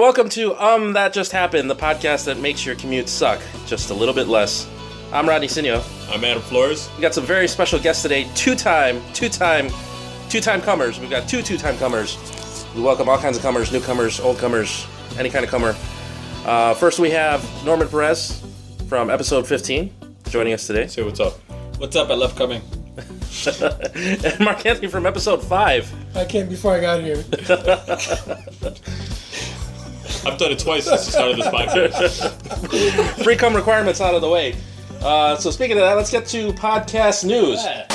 welcome to That Just Happened, the podcast that makes your commute suck just a little bit less. I'm Rodney, Sino. I'm Adam Flores. We got some very special guests today. Two-time comers. We've got two-time comers. We welcome all kinds of comers, newcomers, old comers, any kind of comer. First we have Norman Perez from episode 15 joining us today. Say what's up. What's up? I love coming. And Mark Anthony from episode 5. I came before I got here. I've done it twice since the start of this podcast. Free cum requirements out of the way. So speaking of that, let's get to podcast news. Yeah.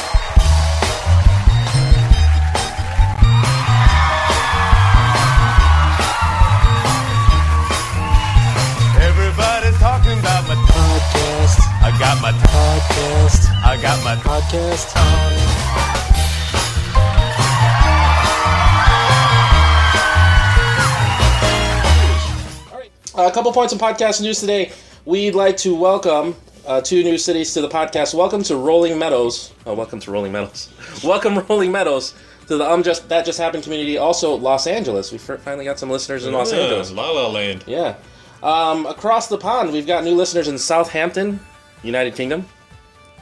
Everybody's talking about my podcast. I got my podcast. I got my podcast. A couple points in podcast news today. We'd like to welcome two new cities to the podcast. Welcome to Rolling Meadows. Welcome Rolling Meadows to the That Just Happened community. Also, Los Angeles. We finally got some listeners in Los Angeles. La La Land. Yeah. Across the pond, we've got new listeners in Southampton, United Kingdom.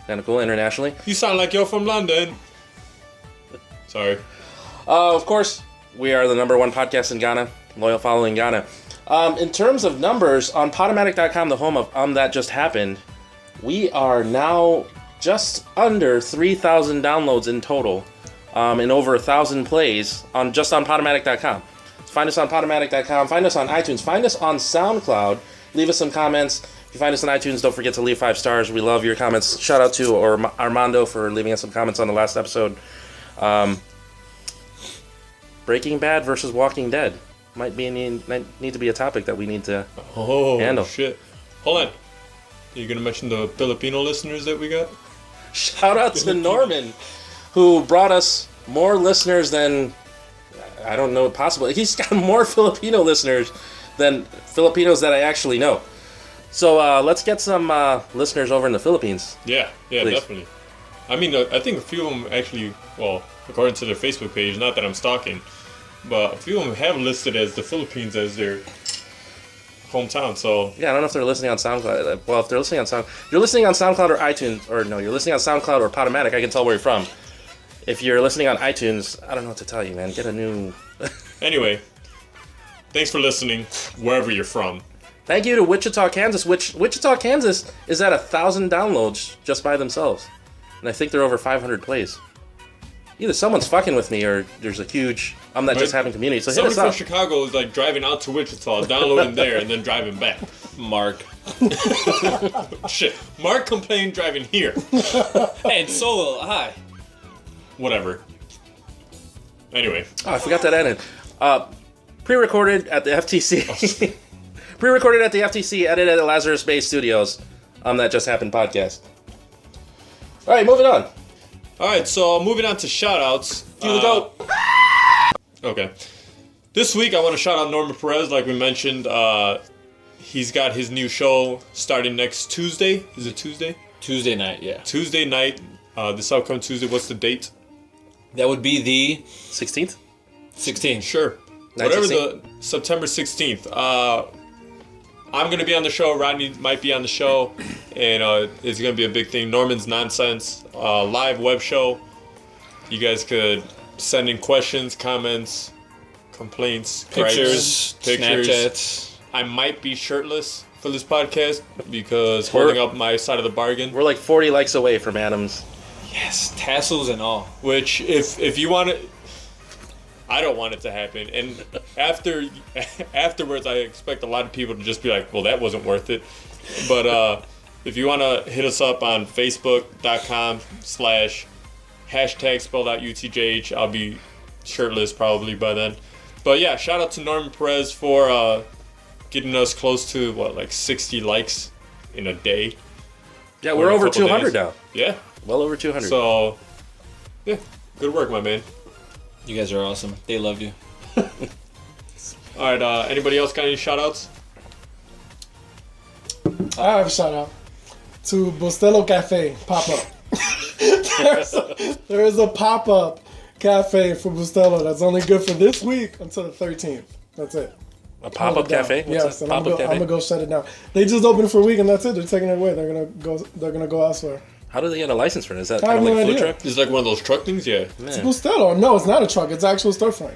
Kind of cool internationally. You sound like you're from London. Sorry. Of course, we are the number one podcast in Ghana. Loyal following Ghana. In terms of numbers, on Podomatic.com, the home of That Just Happened, we are now just under 3,000 downloads in total, and over 1,000 plays on Podomatic.com. So find us on Podomatic.com, find us on iTunes, find us on SoundCloud, leave us some comments. If you find us on iTunes, don't forget to leave 5 stars. We love your comments. Shout out to Armando for leaving us some comments on the last episode. Breaking Bad versus Walking Dead. Might need to be a topic that we need to handle. Oh, shit. Hold on. Are you going to mention the Filipino listeners that we got? Shout out to Norman, who brought us more listeners than, I don't know, possible. He's got more Filipino listeners than Filipinos that I actually know. So let's get some listeners over in the Philippines. Yeah, please. Definitely. I mean, I think a few of them actually, well, according to their Facebook page, not that I'm stalking, but a few of them have listed as the Philippines as their hometown, so... Yeah, I don't know if they're listening on SoundCloud. Well, if they're listening on SoundCloud... You're listening on SoundCloud or iTunes, or no, you're listening on SoundCloud or Podomatic, I can tell where you're from. If you're listening on iTunes, I don't know what to tell you, man. Get a new... Anyway, thanks for listening, wherever you're from. Thank you to Wichita, Kansas. Wichita, Kansas is at 1,000 downloads just by themselves. And I think they're over 500 plays. Either someone's fucking with me or there's a huge That Just Happened community. So hit us somebody up. from Chicago is like driving out to Wichita, downloading there, and then driving back. Mark. Shit. Mark complained driving here. And so hi. Whatever. Anyway. Oh, I forgot that ended. Pre-recorded at the FTC. Pre-recorded at the FTC, edited at Lazarus Bay Studios. That Just Happened podcast. All right, moving on. Alright, so moving on to shout-outs. Do the goat. Okay. This week, I want to shout out Norman Perez, like we mentioned. He's got his new show starting next Tuesday. Is it Tuesday? Tuesday night, yeah. Tuesday night. This upcoming Tuesday. What's the date? That would be the 16th? 16th. Sure. Whatever the September 16th. I'm going to be on the show. Rodney might be on the show. And it's going to be a big thing. Norman's Nonsense. Live web show. You guys could send in questions, comments, complaints, Pictures, gripes, Snapchats. I might be shirtless for this podcast because holding up my side of the bargain. We're like 40 likes away from Adam's. Yes, tassels and all. Which, if you want it, I don't want it to happen. And afterwards, I expect a lot of people to just be like, well, that wasn't worth it. But if you want to hit us up on Facebook.com/ hashtag spelled out UTJH, I'll be shirtless probably by then. But yeah, shout out to Norman Perez for getting us close to, like 60 likes in a day. Yeah, we're over 200 days. now. Yeah. Well over 200. So, yeah, good work, my man. You guys are awesome. They love you. All right, anybody else got any shout-outs? I have a shout out to Bustelo Cafe pop-up. there is a pop-up cafe for Bustelo that's only good for this week until the 13th. That's it. A pop-up cafe? What's Yes, that? and I'm Pop-up cafe? gonna go shut it down. They just opened for a week and that's it. They're taking it away. They're gonna go elsewhere. How do they get a license for it? Is that I kind of have like no a food idea. truck? It's like one of those truck things, yeah. It's Man. Bustelo. No, it's not a truck. It's actual storefront.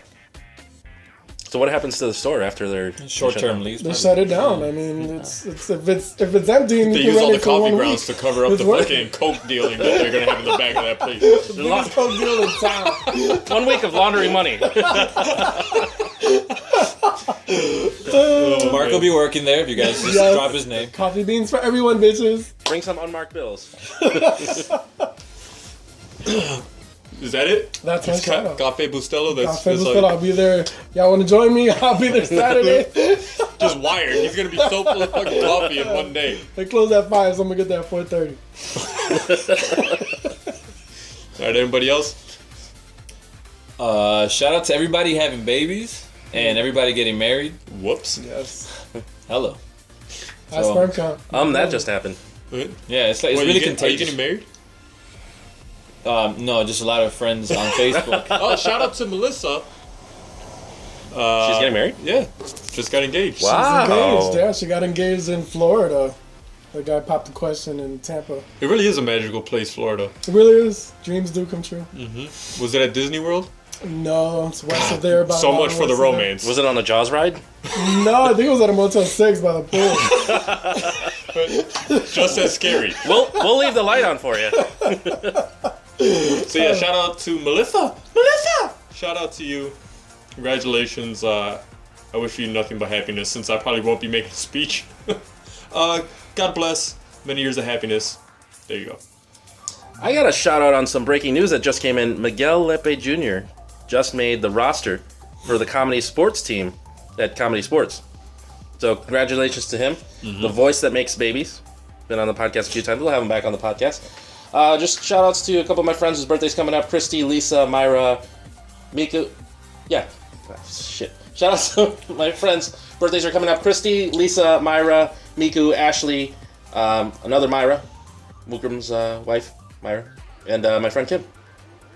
So what happens to the store after they're Short-term lease. They probably. shut it down. I mean, it's if it's empty and They you can use all rent the it for coffee 1 grounds week. to cover up It's the working. fucking coke dealing that they're gonna have in the back of that place. The biggest Coke deal in town. 1 week of laundering money. Mark will be working there if you guys just Yes. drop his name. Coffee beans for everyone, bitches. Bring some unmarked bills. Is that it? That's my shout out. Cafe Bustelo. That's Cafe like, Bustelo. I'll be there. Y'all want to join me? I'll be there Saturday. just wired. He's gonna be so full of fucking coffee in one day. They close at 5, so I'm gonna get there at 4:30. All right, anybody else? Shout out to everybody having babies and everybody getting married. Whoops. Yes. Hello. High So- sperm count. That just happened. Yeah, it's like, it's Wait, really Are you contagious. getting married? No, just a lot of friends on Facebook. Oh, shout out to Melissa. She's getting married? Yeah, just got engaged. Wow. Engaged. Yeah, she got engaged in Florida. The guy popped the question in Tampa. It really is a magical place, Florida. It really is. Dreams do come true. Was it at Disney World? No, it's west of there. About So an much hour for the west of there. romance. Was it on the Jaws ride? No, I think it was at a Motel 6 by the pool. Just as scary. We'll leave the light on for you. So yeah, shout out to Melissa. Melissa! Shout out to you. Congratulations. I wish you nothing but happiness since I probably won't be making a speech. God bless. Many years of happiness. There you go. I got a shout out on some breaking news that just came in. Miguel Lepe Jr. just made the roster for the comedy sports team at Comedy Sports. So congratulations to him. The voice that makes babies. Been on the podcast a few times. We'll have him back on the podcast. Just shout outs to a couple of my friends whose birthday's coming up. Christy, Lisa, Myra, Miku. Yeah. Shit. Shout outs to my friends' birthdays are coming up. Christy, Lisa, Myra, Miku, Ashley, another Myra, Mookram's wife, Myra, and my friend Kim.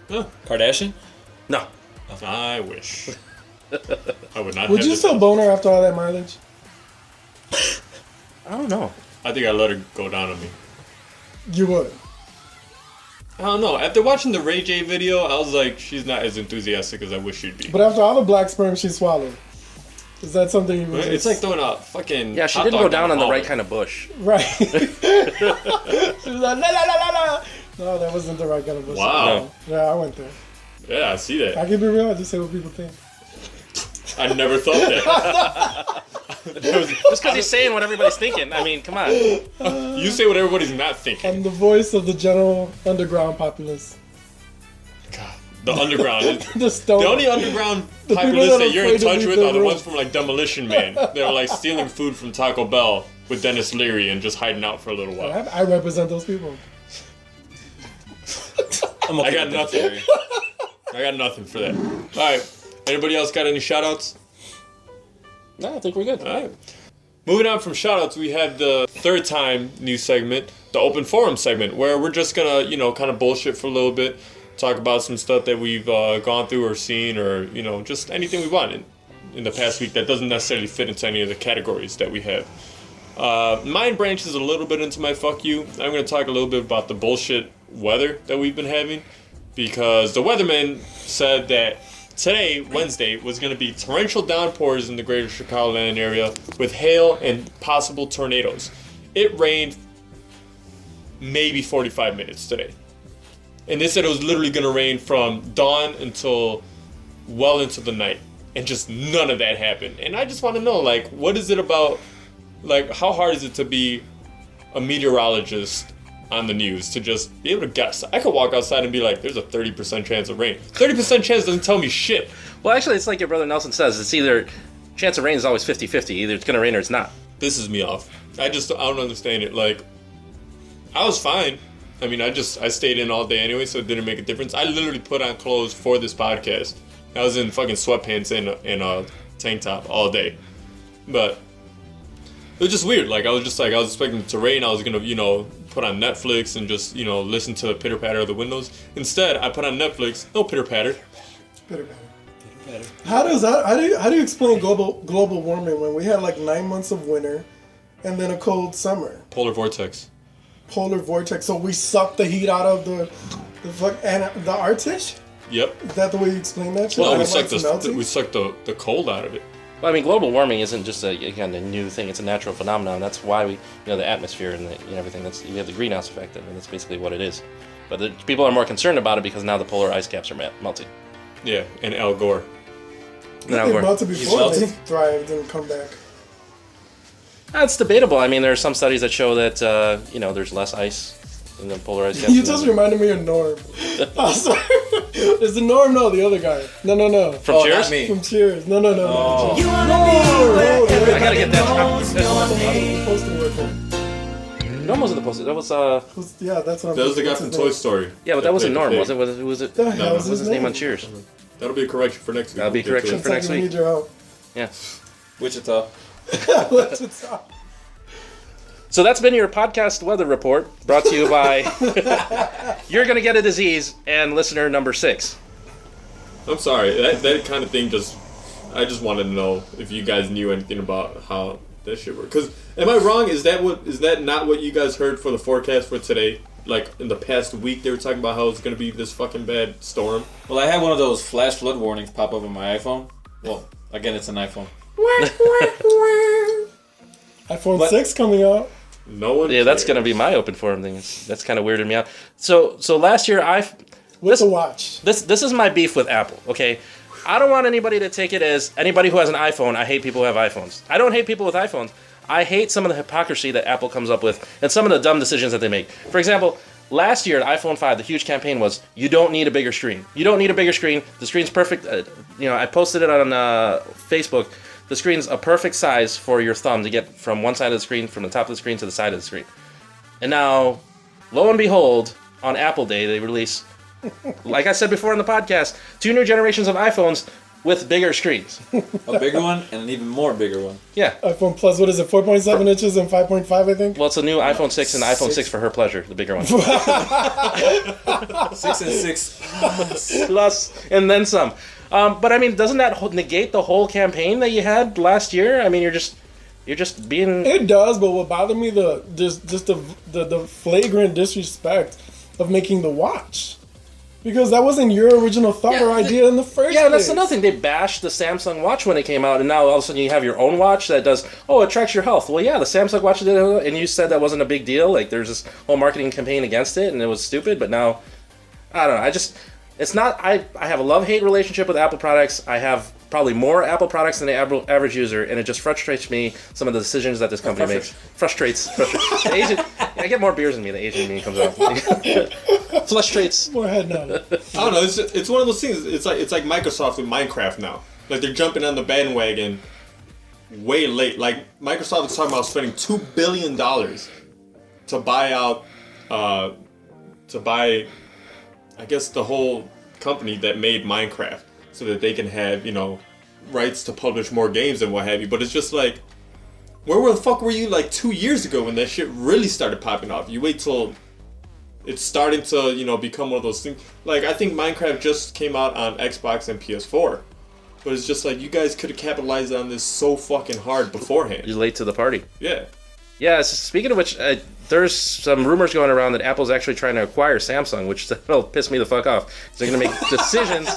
Kardashian? No. I wish. I would not Would have you this. still boner after all that mileage? I don't know. I think I let her go down on me. You would. I don't know. After watching the Ray J video, I was like, she's not as enthusiastic as I wish she'd be. But after all the black sperm she swallowed, is that something you would It's just- like throwing a fucking. Yeah, she hot didn't dog go down on the a right hallway. kind of bush. Right. She was like, la la la la la. No, that wasn't the right kind of bullshit. Wow. Yeah, I went there. Yeah, I see that. I can be real. I just say what people think. I never thought that. Just because he's saying what everybody's thinking. I mean, come on. You say what everybody's not thinking. I'm the voice of the general underground populace. God, the underground. The stone. The only underground The people populace that that are you're in afraid to touch leave with their are the room. ones from like Demolition Man. They're like stealing food from Taco Bell with Dennis Leary and just hiding out for a little while. I represent those people. I'm okay I got with that nothing. theory. I got nothing for that. Alright. Anybody else got any shout outs? No, I think we're good. Alright. Moving on from shout outs, we have the third time new segment, the open forum segment, where we're just gonna, kind of bullshit for a little bit, talk about some stuff that we've gone through or seen, or, just anything we want in the past week that doesn't necessarily fit into any of the categories that we have. Mine branches a little bit into my fuck you. I'm going to talk a little bit about the bullshit weather that we've been having, because the weatherman said that today, Wednesday, was going to be torrential downpours in the greater Chicagoland area with hail and possible tornadoes. It rained maybe 45 minutes today. And they said it was literally going to rain from dawn until well into the night. And just none of that happened. And I just want to know, what is it about, how hard is it to be a meteorologist on the news to just be able to guess? I could walk outside and be like, there's a 30% chance of rain. 30% chance doesn't tell me shit. Well, actually, it's like your brother Nelson says. It's either chance of rain is always 50-50. Either it's going to rain or it's not. Pisses me off. I don't understand it. I was fine. I mean, I stayed in all day anyway, so it didn't make a difference. I literally put on clothes for this podcast. I was in fucking sweatpants and a tank top all day. But it was just weird. I was expecting it to rain. I was gonna, put on Netflix and just, listen to the pitter patter of the windows. Instead, I put on Netflix, no pitter patter. Better, better. How does that? How do you explain global warming when we had like 9 months of winter, and then a cold summer? Polar vortex. Polar vortex. So we suck the heat out of the Arctic. Yep. Is that the way you explain that shit? Well, we Like sucked the cold out of it. Well, I mean, global warming isn't just a new thing. It's a natural phenomenon. That's why we, the atmosphere and everything. You have the greenhouse effect. I mean, that's basically what it is. But people are more concerned about it because now the polar ice caps are melting. Yeah, and Al Gore. They melted before they thrived and come back. That's debatable. I mean, there are some studies that show that there's less ice in the polar ice caps. You just reminded me of Norm. I'm sorry. Is the Norm? No, the other guy. No. From Cheers? Not me. From Cheers. No. Oh. You I gotta get that. supposed to work on. Norm wasn't the poster. That was Yeah, that's what I'm. That was the guy what's from his Toy name? Story. Yeah, but that wasn't played Norm, the was pig. it? Was it? The hell What is was his name on Cheers? That'll be a correction for next week. That'll be We'll get to correction it. for next We week. need your help. Yeah. Wichita. Wichita. So that's been your podcast weather report, brought to you by You're Gonna Get a Disease and listener number 6. I'm sorry. That kind of thing I just wanted to know if you guys knew anything about how that shit works. Because, am I wrong? Is that not what you guys heard for the forecast for today? Like, in the past week, they were talking about how it's going to be this fucking bad storm. Well, I had one of those flash flood warnings pop up on my iPhone. Well, again, it's an iPhone. iPhone 6 coming out. No one. Yeah, that's cares. gonna be my open forum thing. That's kind of weirded me out. So last year With the watch. This is my beef with Apple. Okay, I don't want anybody to take it as anybody who has an iPhone. I hate people who have iPhones. I don't hate people with iPhones. I hate some of the hypocrisy that Apple comes up with and some of the dumb decisions that they make. For example, last year at iPhone 5, the huge campaign was, you don't need a bigger screen. You don't need a bigger screen. The screen's perfect. I posted it on Facebook. The screen's a perfect size for your thumb to get from one side of the screen, from the top of the screen to the side of the screen. And now, lo and behold, on Apple Day, they release, like I said before in the podcast, 2 new generations of iPhones with bigger screens. A bigger one and an even more bigger one. Yeah. iPhone Plus, what is it, 4.7 inches and 5.5, I think? Well, it's a new iPhone 6 and iPhone 6 for her pleasure, the bigger one. 6 and 6. Plus, and then some. But I mean, doesn't that negate the whole campaign that you had last year? I mean, you're just being. It does, but what bothered me the flagrant disrespect of making the watch, because that wasn't your original thought or idea in the first place. Yeah, that's another thing. They bashed the Samsung watch when it came out, and now all of a sudden you have your own watch that does. Oh, it tracks your health. Well, yeah, the Samsung watch did it, and you said that wasn't a big deal. Like there's this whole marketing campaign against it, and it was stupid. But now, I don't know. It's not. I have a love-hate relationship with Apple products. I have probably more Apple products than the average user, and it just frustrates me, some of the decisions that this company makes. Frustrates. The Asian, I get more beers than me. The Asian me comes out. Frustrates. More head now. I don't know. It's one of those things. It's like Microsoft with Minecraft now. Like they're jumping on the bandwagon way late. Like Microsoft is talking about spending $2 billion to buy out, I guess, the whole company that made Minecraft, so that they can have, rights to publish more games and what have you. But it's just like, where the fuck were you like 2 years ago when that shit really started popping off? You wait till it's starting to, become one of those things. Like, I think Minecraft just came out on Xbox and PS4. But it's just like, you guys could have capitalized on this so fucking hard beforehand. You're late to the party. Yeah. Yeah, speaking of which, there's some rumors going around that Apple's actually trying to acquire Samsung, which that'll piss me the fuck off. They're going to make decisions.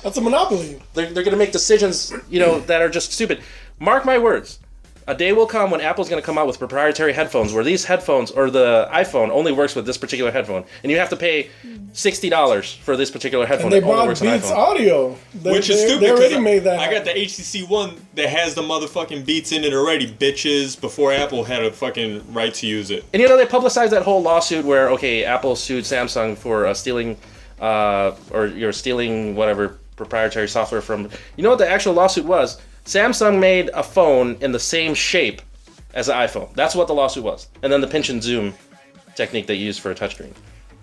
That's a monopoly. They're going to make decisions, that are just stupid. Mark my words. A day will come when Apple's going to come out with proprietary headphones where these headphones, or the iPhone, only works with this particular headphone. And you have to pay $60 for this particular headphone And they that only bought works on Beats iPhone. Audio. Which is stupid. They already 'cause made that. I got the HTC One that has the motherfucking Beats in it already, bitches, before Apple had a fucking right to use it. And they publicized that whole lawsuit where, Apple sued Samsung for stealing, or you're stealing whatever proprietary software from. You know what the actual lawsuit was? Samsung made a phone in the same shape as an iPhone. That's what the lawsuit was. And then the pinch and zoom technique they use for a touchscreen.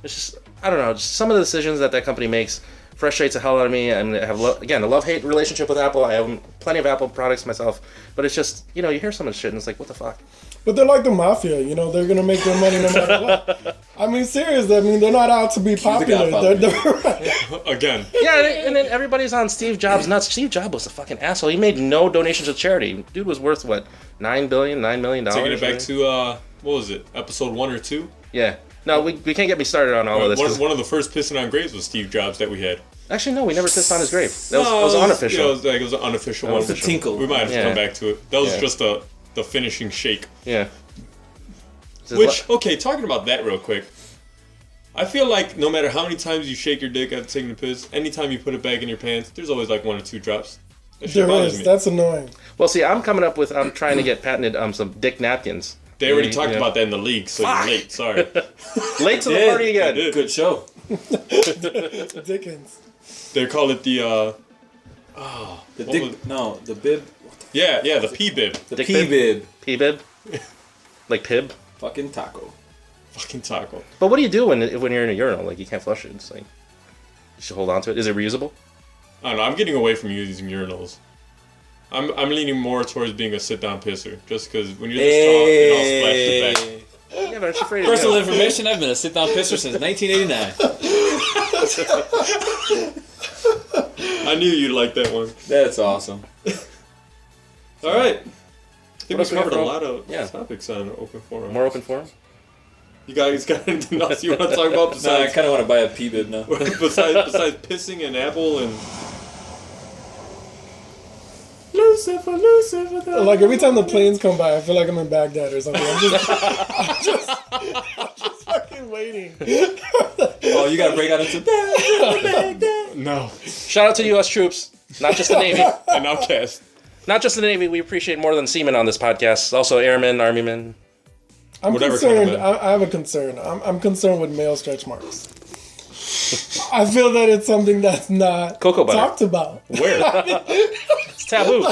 It's just, I don't know, just some of the decisions that company makes frustrates the hell out of me. I have, a love-hate relationship with Apple. I own plenty of Apple products myself. But it's just, you hear some of the shit and it's like, what the fuck? But they're like the mafia, they're going to make their money no matter what. I mean, seriously. I mean, they're not out to be popular. Again. Yeah, and then everybody's on Steve Jobs nuts. Steve Jobs was a fucking asshole. He made no donations to charity. Dude was worth what, $9 million. Taking it back to what was it? Episode 1 or 2? Yeah. No, we can't get me started on all of this. One of the first pissing on graves was Steve Jobs that we had. Actually, no, we never pissed on his grave. That was unofficial. Yeah, it was an unofficial one. The tinkle. We might have to come back to it. That was just the finishing shake. Yeah. Which, okay, talking about that real quick. I feel like no matter how many times you shake your dick after taking a piss, anytime you put it back in your pants, there's always like 1 or 2 drops. That shit bothers me. That's annoying. Well, see, I'm trying to get patented some dick napkins. They already talked about that in the league, so you're late. Sorry. Late to the party again. Good show. Dickens. They call it the the bib. Yeah, the P-bib. The P-bib. P-bib? Like Pib? Fucking taco. Fucking taco. But what do you do when you're in a urinal? Like, you can't flush it. It's like, you should hold on to it. Is it reusable? I don't know. I'm getting away from using urinals. I'm leaning more towards being a sit-down pisser. Just because when you're this tall, it all splashes back. Yeah, but aren't you afraid of Personal information, I've been a sit-down pisser since 1989. I knew you'd like that one. That's awesome. All right. I think we else we got covered a for- lot of yeah. topics on Open Forum. More open forum? You guys got anything else you want to talk about I besides kind of want to buy a P-bib now. besides pissing and Apple and Lucifer? Like every time the planes come by, I feel like I'm in Baghdad or something. I'm just fucking waiting. Oh, you got to break out into Baghdad. No. Shout out to the U.S. troops, not just the Navy. And Outcast. Not just the Navy. We appreciate more than seamen on this podcast. Also airmen, armymen. I'm Whatever concerned. kind of I have a concern. I'm concerned with male stretch marks. I feel that it's something that's not Cocoa butter. talked about. Where? It's taboo.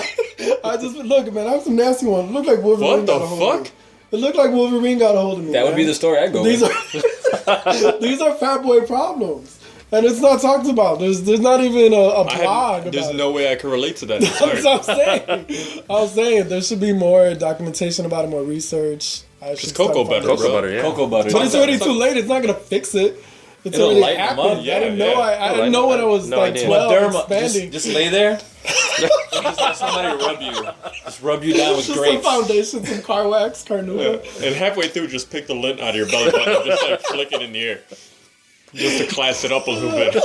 I just look, man. I have some nasty ones. It looked like Wolverine. What the got a hold of fuck? me. It looked like Wolverine got a hold of me. That would be the story I'd go These with. are fat boy problems, and it's not talked about. There's not even a blog There's about no way I could relate to that. Sorry. That's what I'm saying there should be more documentation about it, more research. It's cocoa butter, Cocoa bro. butter, yeah. Cocoa butter. But it's already too late. It's not gonna fix it. It's It'll already lighten them happened. up. Yeah, I didn't know. yeah. I didn't know when I was No like idea. 12 Derma, expanding. just lay there. Just let somebody rub you. Just rub you down with Just some grapes. foundation, some car wax, carnauba. Yeah. And halfway through, just pick the lint out of your belly button and just like flick it in the air. Just to class it up a little bit.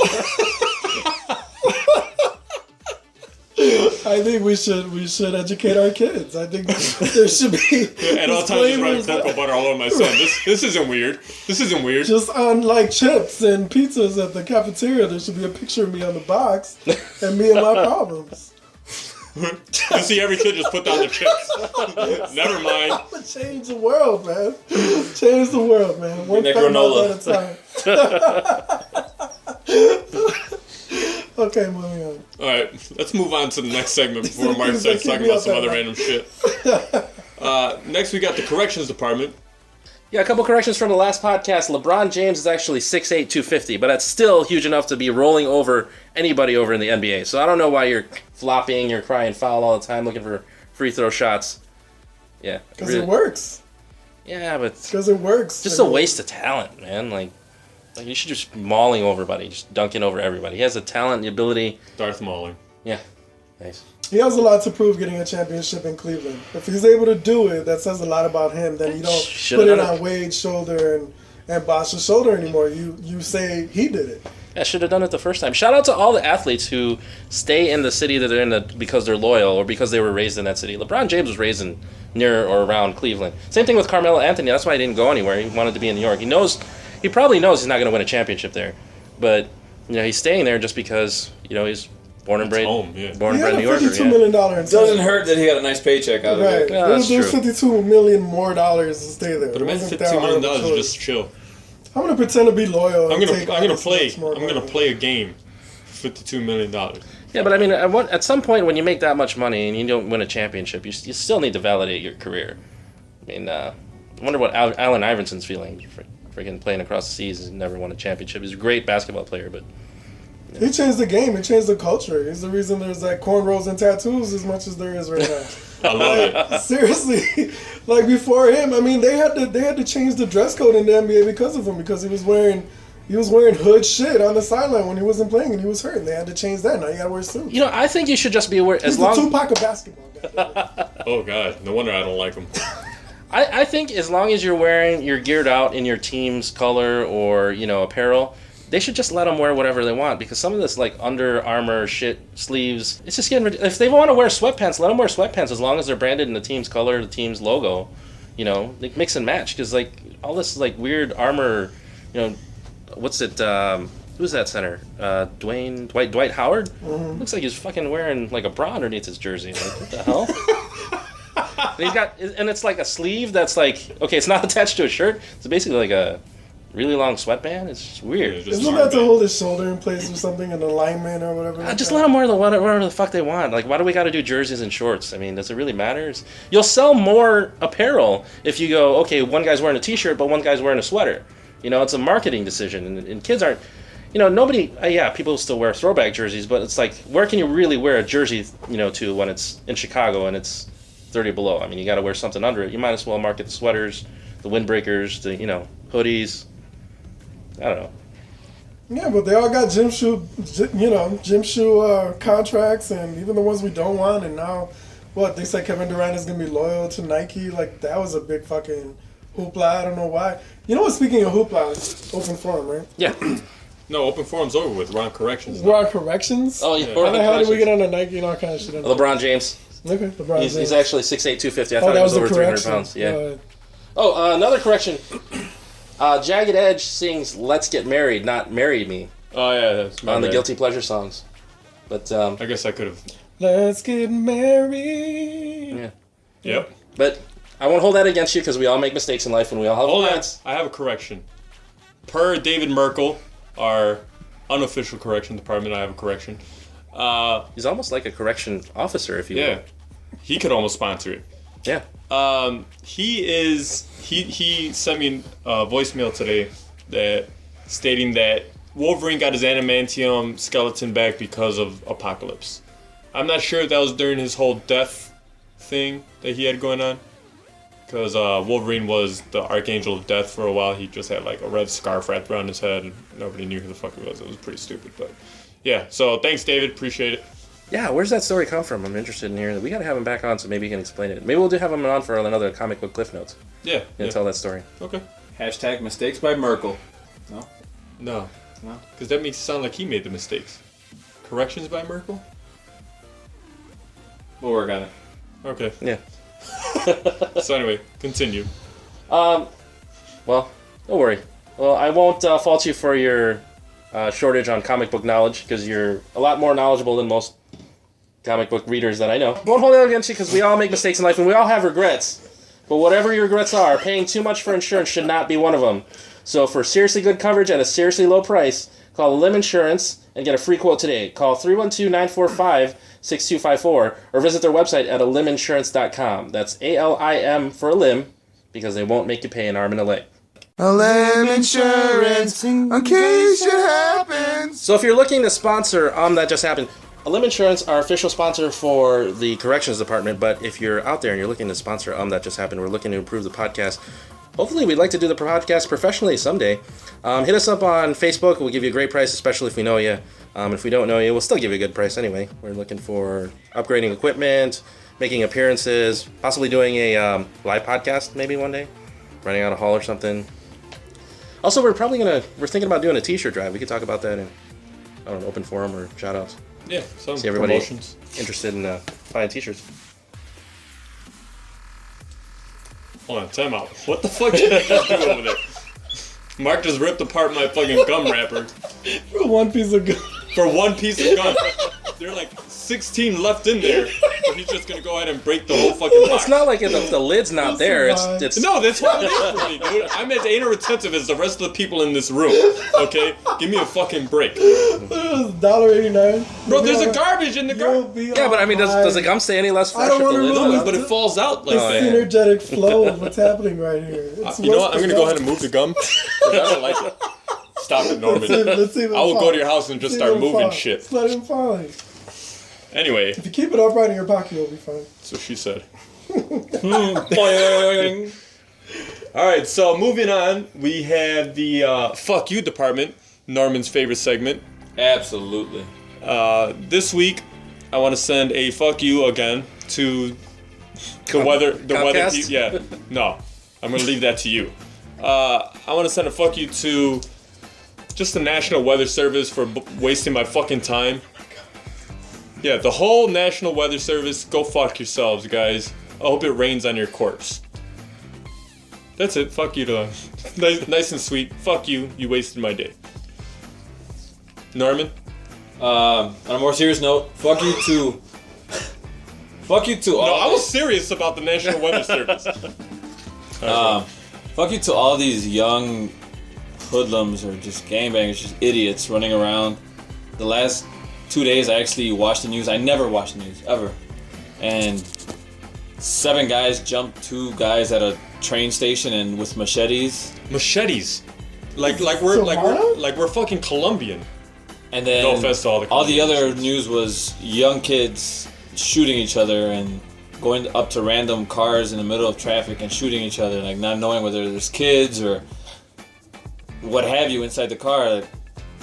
I think we should educate our kids. I think there should be At all times, just write disclaimers cocoa butter all over my son. This isn't weird. This isn't weird. just on like chips and pizzas at the cafeteria. There should be a picture of me on the box and me and my problems. You see every kid just put down the chips. Never mind. I'm gonna change the world, man. Change the world, man. One Make fat mouth granola. at a time. Okay, moving on. All right, let's move on to the next segment before Mark things that starts keep talking me about up some at other night. random shit. Next, we got the corrections department. Yeah, a couple corrections from the last podcast. LeBron James is actually 6'8", 250, but that's still huge enough to be rolling over anybody over in the NBA. So I don't know why you're flopping, you're crying foul all the time, looking for free throw shots. Yeah. Because really- it works. Yeah, but Because it works. just a waste of talent, man. Like you should just be mauling over everybody, just dunking over everybody. He has the talent, the ability. Darth Mauling. Yeah. Nice. He has a lot to prove getting a championship in Cleveland. If he's able to do it, that says a lot about him. Then you don't Should've put it done on it. Wade's shoulder and Bosch's shoulder anymore. You say he did it. Yeah, should have done it the first time. Shout out to all the athletes who stay in the city that they're in because they're loyal or because they were raised in that city. LeBron James was raised in near or around Cleveland. Same thing with Carmelo Anthony. That's why he didn't go anywhere. He wanted to be in New York. He probably knows he's not going to win a championship there, but he's staying there just because he's born and bred, home, yeah. born He and bred had New a Yorker. $52 Yeah. million Doesn't incentive. hurt that he got a nice paycheck out of Right. it. Yeah, that's There's true. $52 million more to stay there. But It imagine wasn't that $52 hard of million a choice. just chill. I'm gonna pretend to be loyal. I'm and gonna take all this play. much more I'm gonna money. play a game for $52 million. Yeah, but I mean, at some point when you make that much money and you don't win a championship, you still need to validate your career. I mean, I wonder what Allen Iverson's feeling. Freaking playing across the seas and never won a championship. He's a great basketball player, but He changed the game. He changed the culture. He's the reason there's like cornrows and tattoos as much as there is right now. I love it. Seriously, like before him, I mean, they had to change the dress code in the NBA because of him, because he was wearing hood shit on the sideline when he wasn't playing and he was hurt. And they had to change that. Now you gotta wear suits. You know, I think you should just be aware He's the Tupac of basketball. Oh God, no wonder I don't like him. I think as long as you're geared out in your team's color or, you know, apparel, they should just let them wear whatever they want, because some of this, like, Under Armour shit, sleeves, it's just getting ridiculous. If they want to wear sweatpants, let them wear sweatpants as long as they're branded in the team's color, the team's logo, you know, like, mix and match, because, like, all this, like, weird armor, you know, what's it, who's that center? Dwight Howard? Mm-hmm. Looks like he's fucking wearing, like, a bra underneath his jersey. Like, what the hell? And it's like a sleeve that's like, okay, it's not attached to a shirt. It's basically like a really long sweatband. It's just weird. Yeah, isn't that to hold his shoulder in place or something, an alignment or whatever? Like just let them wear whatever the fuck they want. Like, why do we got to do jerseys and shorts? I mean, does it really matter? You'll sell more apparel if you go, okay, one guy's wearing a t-shirt, but one guy's wearing a sweater. You know, it's a marketing decision, and kids aren't. You know, nobody. People still wear throwback jerseys, but it's like, where can you really wear a jersey, you know, to when it's in Chicago and it's 30 below? I mean, you got to wear something under it. You might as well market the sweaters, the windbreakers, the, you know, hoodies. I don't know. Yeah, but they all got gym shoe contracts, and even the ones we don't want. And now, they said Kevin Durant is gonna be loyal to Nike. Like, that was a big fucking hoopla. I don't know why. You know what? Speaking of hoopla, open forum, right? Yeah. No, open forum's over with. We're on corrections. We're on corrections. Oh yeah. How the hell did we get on a Nike and all kind of shit? LeBron James. Okay, LeBron James. He's actually 6'8", 250. I thought he was over 300 pounds. Yeah. Another correction. Jagged Edge sings "Let's Get Married," not "Marry Me." Oh yeah, that's my on bad. the Guilty Pleasure songs. But I guess I could have. Let's get married. Yeah. Yep. But I won't hold that against you, because we all make mistakes in life and we all have plans. I have a correction. Per David Merkel, our unofficial correction department, I have a correction. He's almost like a correction officer, if you will. Yeah. He could almost sponsor it. Yeah. He sent me a voicemail today stating that Wolverine got his adamantium skeleton back because of Apocalypse. I'm not sure if that was during his whole death thing that he had going on, because Wolverine was the Archangel of Death for a while. He just had like a red scarf wrapped around his head, and nobody knew who the fuck he was. It was pretty stupid, but yeah. So thanks, David. Appreciate it. Yeah, where's that story come from? I'm interested in hearing. We got to have him back on so maybe he can explain it. Maybe we'll have him on for another comic book Cliff Notes. Yeah. Tell that story. Okay. # mistakes by Merkel. No. Because that makes it sound like he made the mistakes. Corrections by Merkel? We'll work on it. Okay. Yeah. So anyway, continue. Well, don't worry. Well, I won't fault you for your shortage on comic book knowledge, because you're a lot more knowledgeable than most comic book readers that I know. Won't hold it against you, because we all make mistakes in life and we all have regrets. But whatever your regrets are, paying too much for insurance should not be one of them. So for seriously good coverage at a seriously low price, call Lim Insurance and get a free quote today. Call 312-945-6254 or visit their website at aliminsurance.com. That's ALIM for a limb, because they won't make you pay an arm and a leg. Lim Insurance, in case it happens. So if you're looking to sponsor That Just Happened, Lim Insurance, our official sponsor for the corrections department, but if you're out there and you're looking to sponsor That Just Happened, we're looking to improve the podcast. Hopefully we'd like to do the podcast professionally someday. Hit us up on Facebook. We'll give you a great price, especially if we know you. If we don't know you, we'll still give you a good price anyway. We're looking for upgrading equipment, making appearances, possibly doing a live podcast maybe one day, running out a hall or something. Also, we're thinking about doing a t-shirt drive. We could talk about that in an open forum or shout-outs. Yeah, some See everybody promotions. Interested in buying t-shirts. Hold on, time out. What the fuck did you just do over there? Mark just ripped apart my fucking gum wrapper. For one piece of gum. For one piece of gum. There are like 16 left in there, but he's just gonna go ahead and break the whole fucking box. It's not like the lid's not there. It's No, that's what it is for me, dude. I'm as anal retentive as the rest of the people in this room. Okay? Give me a fucking break. $1.89. Bro, there's a garbage in the garbage. Yeah, but I mean, does the gum stay any less fresh if the lid's No, not? but it falls out like It's that. synergetic flow of what's happening right here. You know what? I'm gonna go ahead and move the gum. I don't like it. Stop it, Norman. Let's see if it I will falls. go to your house and just start moving shit. Let's let him fall. Anyway. If you keep it upright in your pocket, you'll be fine. That's what she said. Alright, so moving on, we have the Fuck You department, Norman's favorite segment. Absolutely. This week, I want to send a fuck you again to the weather. Yeah, no, I'm going to leave that to you. I want to send a fuck you to just the National Weather Service for wasting my fucking time. Yeah, the whole National Weather Service, go fuck yourselves, guys. I hope it rains on your corpse. That's it. Fuck you to nice and sweet. Fuck you. You wasted my day. Norman? On a more serious note, fuck you to all. No, I was serious about the National Weather Service. Fuck you to all these young hoodlums or just gangbangers, just idiots running around. The last 2 days, I actually watched the news. I never watched the news ever, and 7 guys jumped 2 guys at a train station and with machetes. Machetes, like we're fucking Colombian. And then no offense to all the other news was young kids shooting each other and going up to random cars in the middle of traffic and shooting each other, like not knowing whether there's kids or what have you inside the car. Like,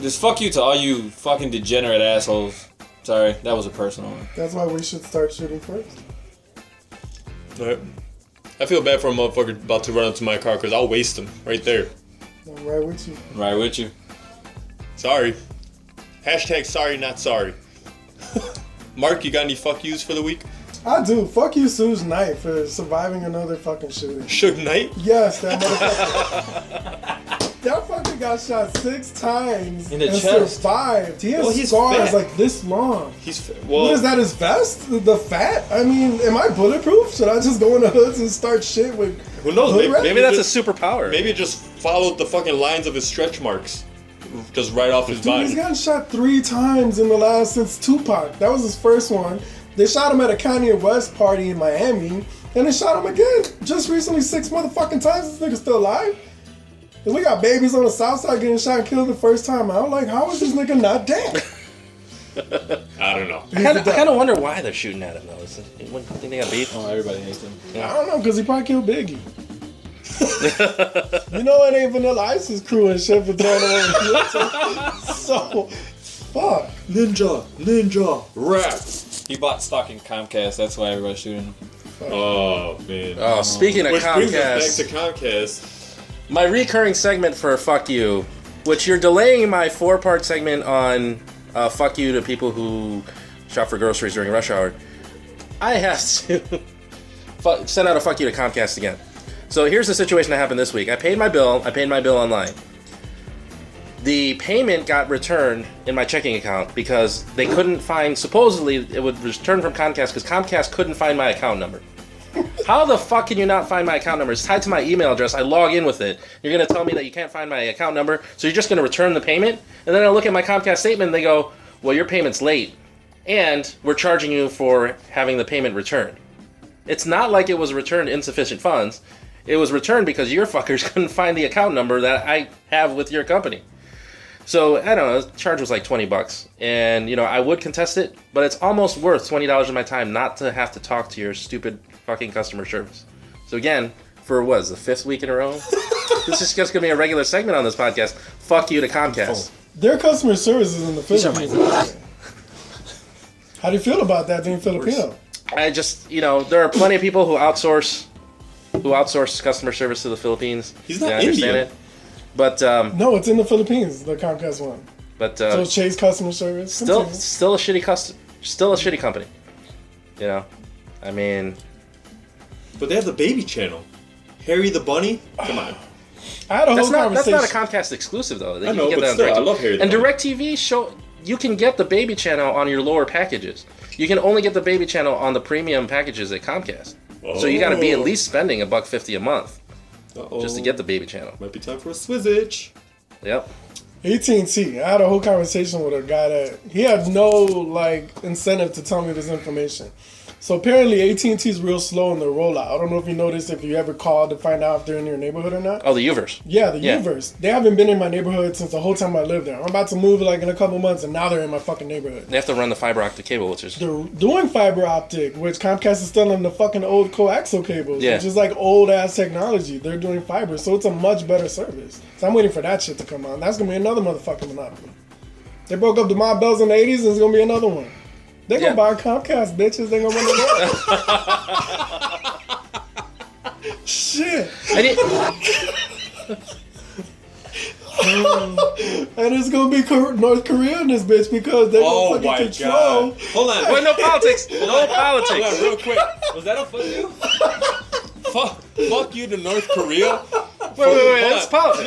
just fuck you to all you fucking degenerate assholes. Sorry, that was a personal one. That's why we should start shooting first. Right. I feel bad for a motherfucker about to run up to my car because I'll waste him right there. I'm right with you. Right with you. Sorry. Hashtag sorry, not sorry. Mark, you got any fuck yous for the week? I do. Fuck you, Suge Knight, for surviving another fucking shooting. Suge Knight? Yes, that motherfucker. That fucker got shot 6 times in the and chest. Survived. He has he's scars fat. like this long. Well, what is that, his vest? The fat? I mean, am I bulletproof? Should I just go in the hoods and start shit with... Who knows? Maybe that's a superpower. Maybe it just followed the fucking lines of his stretch marks. Just right off his body. He's gotten shot 3 times in the last, since Tupac. That was his first one. They shot him at a Kanye West party in Miami, and they shot him again just recently 6 motherfucking times. This nigga's still alive. And we got babies on the south side getting shot and killed the first time out. Like, how is this nigga not dead? I don't know. I kind of wonder why they're shooting at him, though. When think they got beef? Oh, everybody hates him. I don't know, because he probably killed Biggie. You know, it ain't Vanilla Ice's crew and shit for throwing him over the So, fuck. Ninja, rap. He bought stock in Comcast. That's why everybody's shooting him. Oh, man. Oh, speaking of Which brings Comcast, us back to Comcast. my recurring segment for Fuck You, which you're delaying my 4-part segment on Fuck You to people who shop for groceries during rush hour, I have to send out a Fuck You to Comcast again. So here's the situation that happened this week. I paid my bill online. The payment got returned in my checking account because they couldn't find, supposedly it would return from Comcast because Comcast couldn't find my account number. How the fuck can you not find my account number? It's tied to my email address. I log in with it. You're going to tell me that you can't find my account number, so you're just going to return the payment? And then I look at my Comcast statement and they go, well, your payment's late, and we're charging you for having the payment returned. It's not like it was returned insufficient funds. It was returned because your fuckers couldn't find the account number that I have with your company. So, I don't know, the charge was like $20. And, you know, I would contest it, but it's almost worth $20 of my time not to have to talk to your stupid fucking customer service. So again, for what is the 5th week in a row? This is just going to be a regular segment on this podcast. Fuck you to Comcast. Their customer service is in the Philippines. How do you feel about that being Filipino? I just, you know, there are plenty of people who outsource customer service to the Philippines. He's not I understand Indian. it. But No, it's in the Philippines, the Comcast one. But so Chase customer service. still Continue. a shitty company. You know, I mean, But they have the baby channel. Harry the Bunny? Come on. I had a that's whole not conversation. a Comcast exclusive though. I know, but still, I love Harry the And Bunny. DirecTV you can get the baby channel on your lower packages. You can only get the baby channel on the premium packages at Comcast. So you got to be at least spending $1.50 a month just to get the baby channel. Might be time for a Swizzage. Yep. AT&T. I had a whole conversation with a guy that he had no like incentive to tell me this information. So apparently AT&T is real slow in their rollout. I don't know if you noticed, if you ever called to find out if they're in your neighborhood or not. Oh, the Uverse. Yeah, the Uverse. They haven't been in my neighborhood since the whole time I lived there. I'm about to move like in a couple months, and now they're in my fucking neighborhood. They have to run the fiber optic cable, which is... They're doing fiber optic, which Comcast is still on the fucking old coaxial cables, Yeah. which is like old ass technology. They're doing fiber, so it's a much better service. So I'm waiting for that shit to come on. That's gonna be another motherfucking monopoly. They broke up the mob bells in the 80s, and it's gonna be another one. They gonna buy Comcast, bitches. They gonna run it up. Shit. And it's gonna be North Korea in this bitch because they gonna fucking control. God. Hold on. Wait, no politics. No politics. Hold on, real quick. Was that a fuck you? Fuck you to North Korea? Wait. That's politics.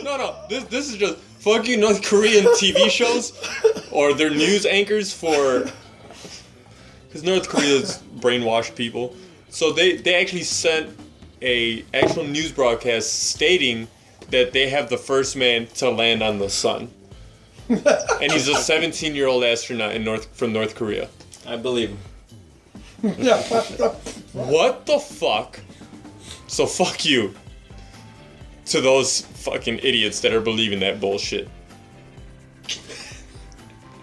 No. This is just fuck you North Korean TV shows or their news anchors for... Because North Korea's brainwashed people. So they actually sent a actual news broadcast stating that they have the first man to land on the sun. And he's a 17-year-old astronaut from North Korea. I believe him. What the fuck? So fuck you to those fucking idiots that are believing that bullshit.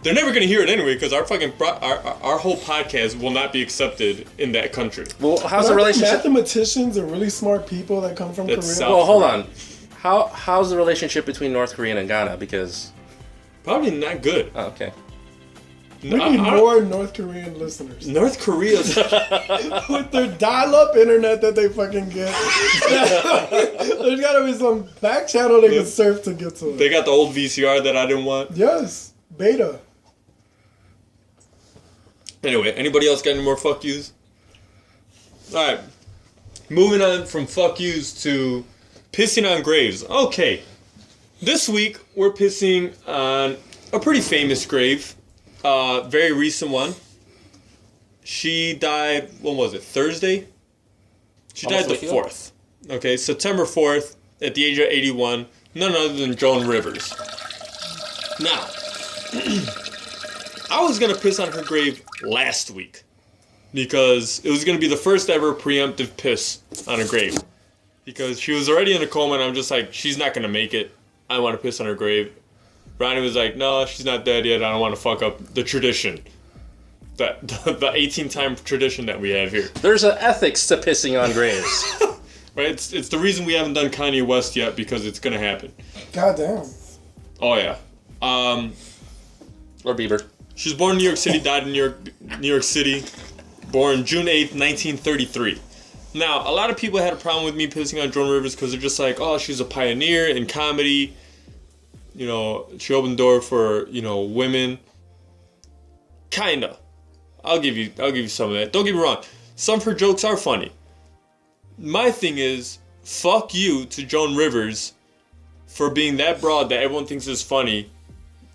They're never gonna hear it anyway because our fucking our whole podcast will not be accepted in that country. Well, how's the relationship? Mathematicians are really smart people that come from Korea. Well, hold on. How's the relationship between North Korea and Ghana? Because probably not good. Oh, okay. We need more North Korean listeners. North Korea's with their dial-up internet that they fucking get. There's gotta be some back channel they can surf to get to it. They got the old VCR that I didn't want. Yes, beta. Anyway, anybody else got any more fuck yous? Alright. Moving on from fuck yous to pissing on graves. Okay. This week, we're pissing on a pretty famous grave. Very recent one. She died, when was it? Thursday? She died the 4th. Okay, September 4th, at the age of 81. None other than Joan Rivers. Now, I was going to piss on her grave last week. Because it was going to be the first ever preemptive piss on a grave. Because she was already in a coma and I'm just like, she's not going to make it. I want to piss on her grave. Rodney was like, no, she's not dead yet. I don't want to fuck up the tradition. The 18-time tradition that we have here. There's an ethics to pissing on graves. Right? It's the reason we haven't done Kanye West yet because it's going to happen. Goddamn. Oh, yeah. Or Bieber. She was born in New York City, died in New York City. Born June 8th, 1933. Now, a lot of people had a problem with me pissing on Joan Rivers because they're just like, oh, she's a pioneer in comedy. You know, she opened the door for, you know, women. Kinda. I'll give you some of that. Don't get me wrong. Some of her jokes are funny. My thing is, fuck you to Joan Rivers for being that broad that everyone thinks is funny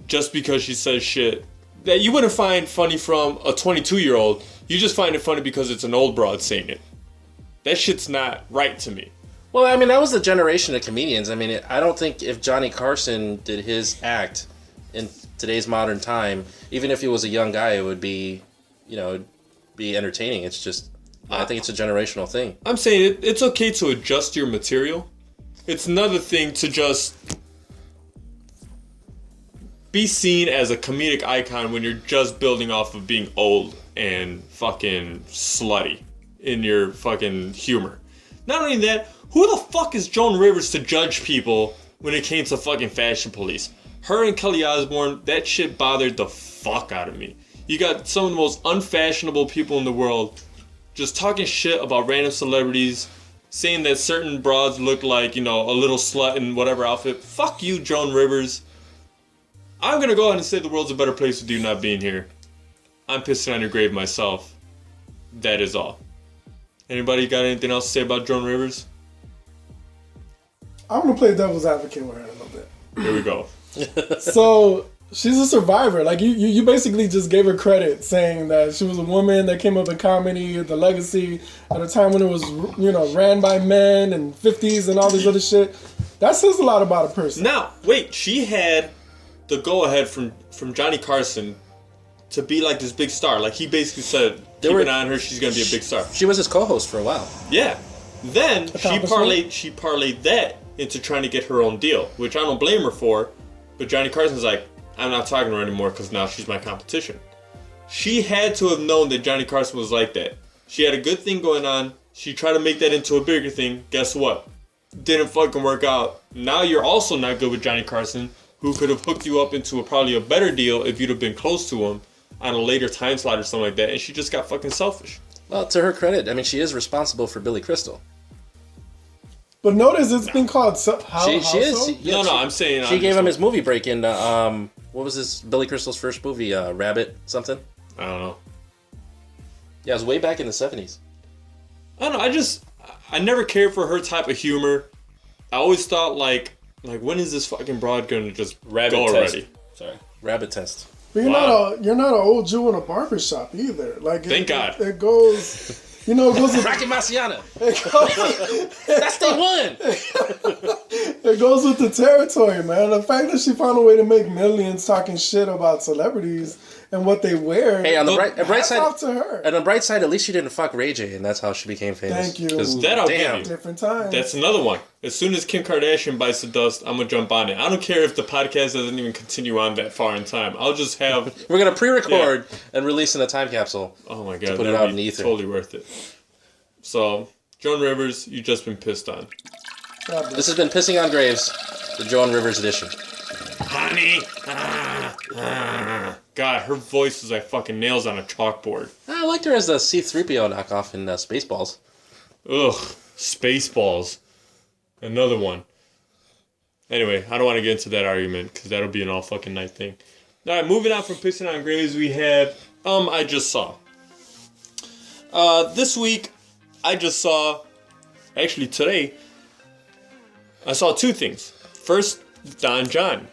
just because she says shit that you wouldn't find funny from a 22-year-old. You just find it funny because it's an old broad saying it. That shit's not right to me. Well, I mean, that was the generation of comedians. I mean, I don't think if Johnny Carson did his act in today's modern time, even if he was a young guy, it would be, you know, be entertaining. It's just, I think it's a generational thing. I'm saying it's okay to adjust your material. It's another thing to just be seen as a comedic icon when you're just building off of being old and fucking slutty in your fucking humor. Not only that, who the fuck is Joan Rivers to judge people when it came to fucking fashion police? Her and Kelly Osbourne, that shit bothered the fuck out of me. You got some of the most unfashionable people in the world just talking shit about random celebrities, saying that certain broads look like, you know, a little slut in whatever outfit. Fuck you, Joan Rivers. I'm gonna go ahead and say the world's a better place with you not being here. I'm pissing on your grave myself. That is all. Anybody got anything else to say about Joan Rivers? I'm gonna play devil's advocate with her a little bit. Here we go. So she's a survivor. Like you basically just gave her credit, saying that she was a woman that came up in comedy, the legacy at a time when it was, you know, ran by men and 50s and all this other shit. That says a lot about a person. Now, wait, she had the go-ahead from Johnny Carson to be like this big star. Like he basically said, keep an eye on her. She's gonna be a big star. She was his co-host for a while. Yeah. Then she parlayed that into trying to get her own deal, which I don't blame her for. But Johnny Carson's like, I'm not talking to her anymore because now she's my competition. She had to have known that Johnny Carson was like that. She had a good thing going on. She tried to make that into a bigger thing. Guess what? Didn't fucking work out. Now you're also not good with Johnny Carson, who could have hooked you up into probably a better deal if you'd have been close to him on a later time slot or something like that. And she just got fucking selfish. Well, to her credit, I mean, she is responsible for Billy Crystal. But notice it's been called She is. Yeah, I'm saying... She gave him his movie break in, what was this, Billy Crystal's first movie, Rabbit something? I don't know. Yeah, it was way back in the 70s. I don't know, I never cared for her type of humor. I always thought, like when is this fucking broad gonna just go already? Sorry. Rabbit Test. But you're not an old Jew in a barbershop either. Like Thank God. It goes... You know, it goes with... Rocky Marciano. That's day one. It goes with the territory, man. The fact that she found a way to make millions talking shit about celebrities and what they wear. Hey, on the bright side, off to her. And on the bright side, at least she didn't fuck Ray J, and that's how she became famous. Thank you. Because that I'll give you. Different times. That's another one. As soon as Kim Kardashian bites the dust, I'm gonna jump on it. I don't care if the podcast doesn't even continue on that far in time. I'll just have... We're gonna pre-record and release in a time capsule. Oh my god, put it out in the ether. Totally worth it. So, Joan Rivers, you just been pissed on. This has been Pissing on Graves, the Joan Rivers edition. Honey! God, her voice is like fucking nails on a chalkboard. I liked her as the C-3PO knockoff in Spaceballs. Ugh, Spaceballs. Another one. Anyway, I don't want to get into that argument, because that'll be an all fucking night thing. Alright, moving on from Pissing on Graves, we have, I Just Saw. This week, I just saw, actually today, I saw two things. First, Don John,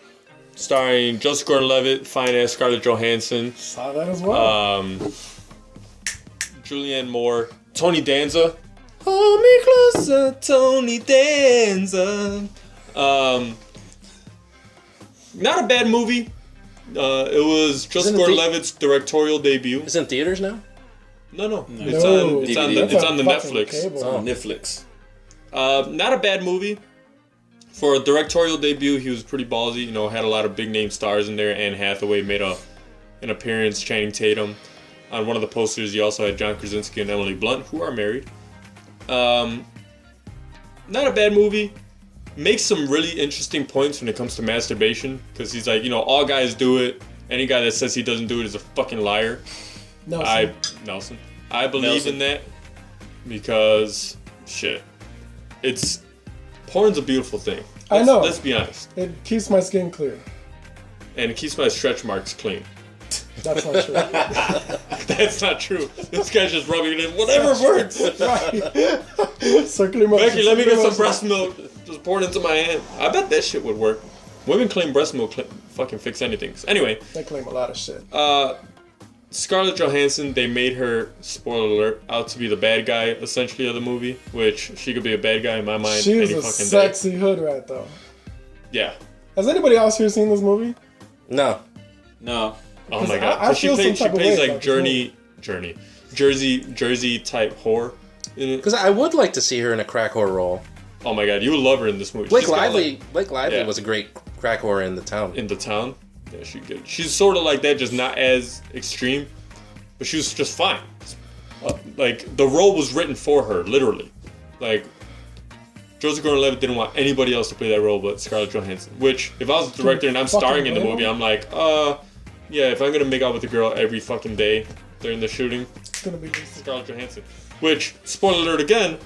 starring Joseph Gordon-Levitt, fine-ass Scarlett Johansson. Saw that as well. Julianne Moore, Tony Danza. Hold me closer, Tony Danza. Not a bad movie. It was Joseph Gordon-Levitt's directorial debut. It's in theaters now? No. It's on the Netflix. Oh, Netflix. Not a bad movie. For a directorial debut, he was pretty ballsy. You know, had a lot of big name stars in there. Anne Hathaway made an appearance. Channing Tatum. On one of the posters, you also had John Krasinski and Emily Blunt, who are married. Not a bad movie. Makes some really interesting points when it comes to masturbation. Because he's like, all guys do it. Any guy that says he doesn't do it is a fucking liar. Nelson. I believe in that because porn's a beautiful thing. I know. Let's be honest. It keeps my skin clear. And it keeps my stretch marks clean. That's not true. That's not true. This guy's just rubbing it in. Whatever works. Circular motion. Becky, let me get some breast milk. Just pour it into my hand. I bet that shit would work. Women claim breast milk fucking fix anything. So anyway. They claim a lot of shit. Scarlett Johansson, they made her, spoiler alert, out to be the bad guy, essentially, of the movie. Which, she could be a bad guy in my mind She any is a fucking sexy hood rat, though. Yeah. Has anybody else here seen this movie? No. Oh my god. I she feel plays some type of way like Jersey type whore. Because I would like to see her in a crack whore role. Oh my god, you would love her in this movie. Blake Lively was a great crack whore in The Town. In The Town? Yeah, she's good. She's sort of like that, just not as extreme. But she was just fine. Like, the role was written for her, literally. Like, Joseph Gordon-Levitt didn't want anybody else to play that role but Scarlett Johansson. Which, if I was the director and I'm starring in the movie, I'm like, yeah, if I'm gonna make out with a girl every fucking day during the shooting, It's gonna be Scarlett Johansson. Which, spoiler alert again,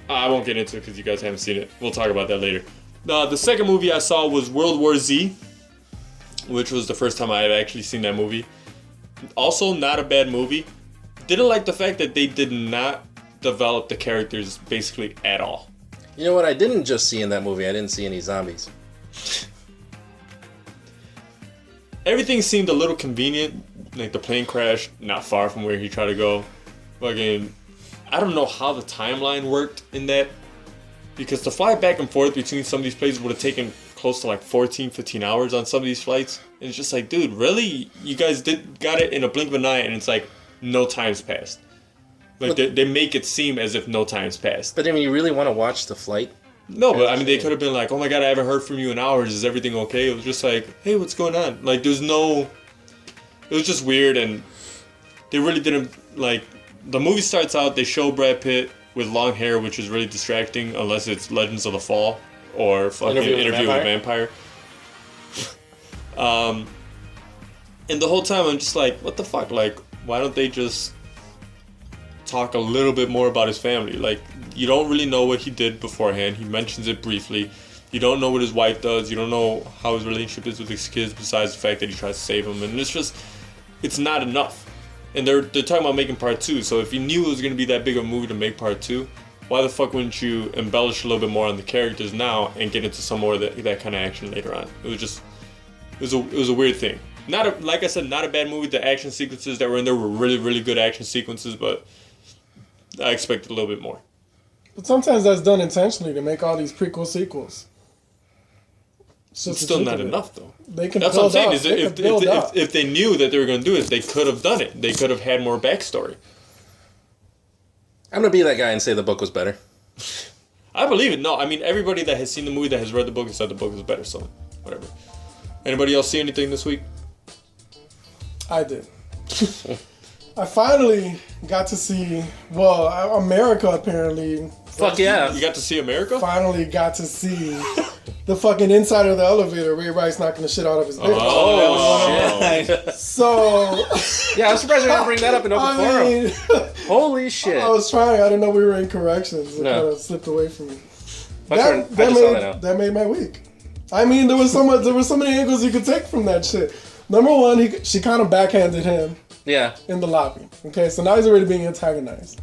I won't get into it because you guys haven't seen it. We'll talk about that later. The second movie I saw was World War Z, which was the first time I had actually seen that movie. Also, not a bad movie. Didn't like the fact that they did not develop the characters basically at all. You know what I didn't just see in that movie? I didn't see any zombies. Everything seemed a little convenient. Like the plane crashed not far from where he tried to go. Fucking, I don't know how the timeline worked in that. Because to fly back and forth between some of these places would have taken close to like 14, 15 hours on some of these flights. And it's just like, dude, really? You guys got it in a blink of an eye, and it's like no time's passed. Like they make it seem as if no time's passed. But I mean, you really want to watch the flight? No, but I mean, they could have been like, oh my god, I haven't heard from you in hours. Is everything okay? It was just like, hey, what's going on? Like, there's no... It was just weird, and they really didn't, like... The movie starts out, they show Brad Pitt with long hair, which is really distracting, unless it's Legends of the Fall or fucking Interview with a Vampire. And the whole time, I'm just like, what the fuck? Like, why don't they just talk a little bit more about his family? Like, you don't really know what he did beforehand. He mentions it briefly. You don't know what his wife does. You don't know how his relationship is with his kids, besides the fact that he tries to save them. And it's just, it's not enough. And they're talking about making part 2. So if you knew it was going to be that big of a movie to make part 2, why the fuck wouldn't you embellish a little bit more on the characters now and get into some more of that kind of action later on? It was just, it was a weird thing. Like I said, not a bad movie. The action sequences that were in there were really, really good action sequences, but I expected a little bit more. But sometimes that's done intentionally to make all these prequel sequels. It's still not enough, though. They can. That's what I'm saying. Is if they knew that they were going to do it, they could have done it. They could have had more backstory. I'm gonna be that guy and say the book was better. I believe it. No, I mean, everybody that has seen the movie, that has read the book, has said the book is better. So, whatever. Anybody else see anything this week? I did. I finally got to see, America apparently. Fuck yeah. You got to see America? Finally got to see the fucking inside of the elevator. Ray Rice knocking the shit out of his dick. Oh, shit. So. Yeah, I'm surprised you didn't bring that up in open forum. Holy shit. I was trying. I didn't know we were in corrections. It kind of slipped away from me. That made my week. I mean, there was so many angles you could take from that shit. Number one, she kind of backhanded him. Yeah. In the lobby. Okay, so now he's already being antagonized.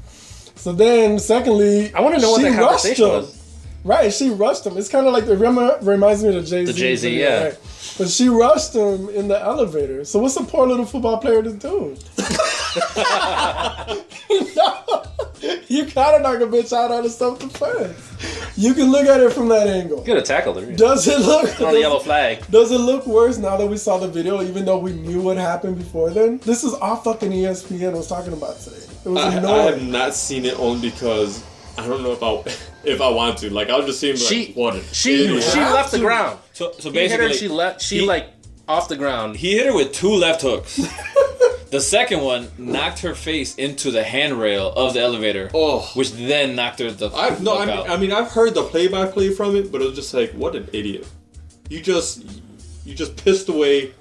So then, secondly, I want to know what that conversation was. Right, she rushed him. It's kind of like, it reminds me of the Jay-Z. The Jay-Z, yeah. Right. But she rushed him in the elevator. So what's a poor little football player to do? You gotta knock a bitch out of self-defense. You can look at it from that angle. Could have tackled her. Does it look on the yellow flag? Does it look worse now that we saw the video, even though we knew what happened before then? This is all fucking ESPN was talking about today. It was annoying. I have not seen it only because I don't know if I want to. Like, I was just seeing she left the ground. So basically, he hit her, she off the ground. He hit her with 2 left hooks. The second one knocked her face into the handrail of the elevator, which then knocked her the fuck out. I mean, I've heard the play-by-play from it, but it was just like, what an idiot! You just pissed away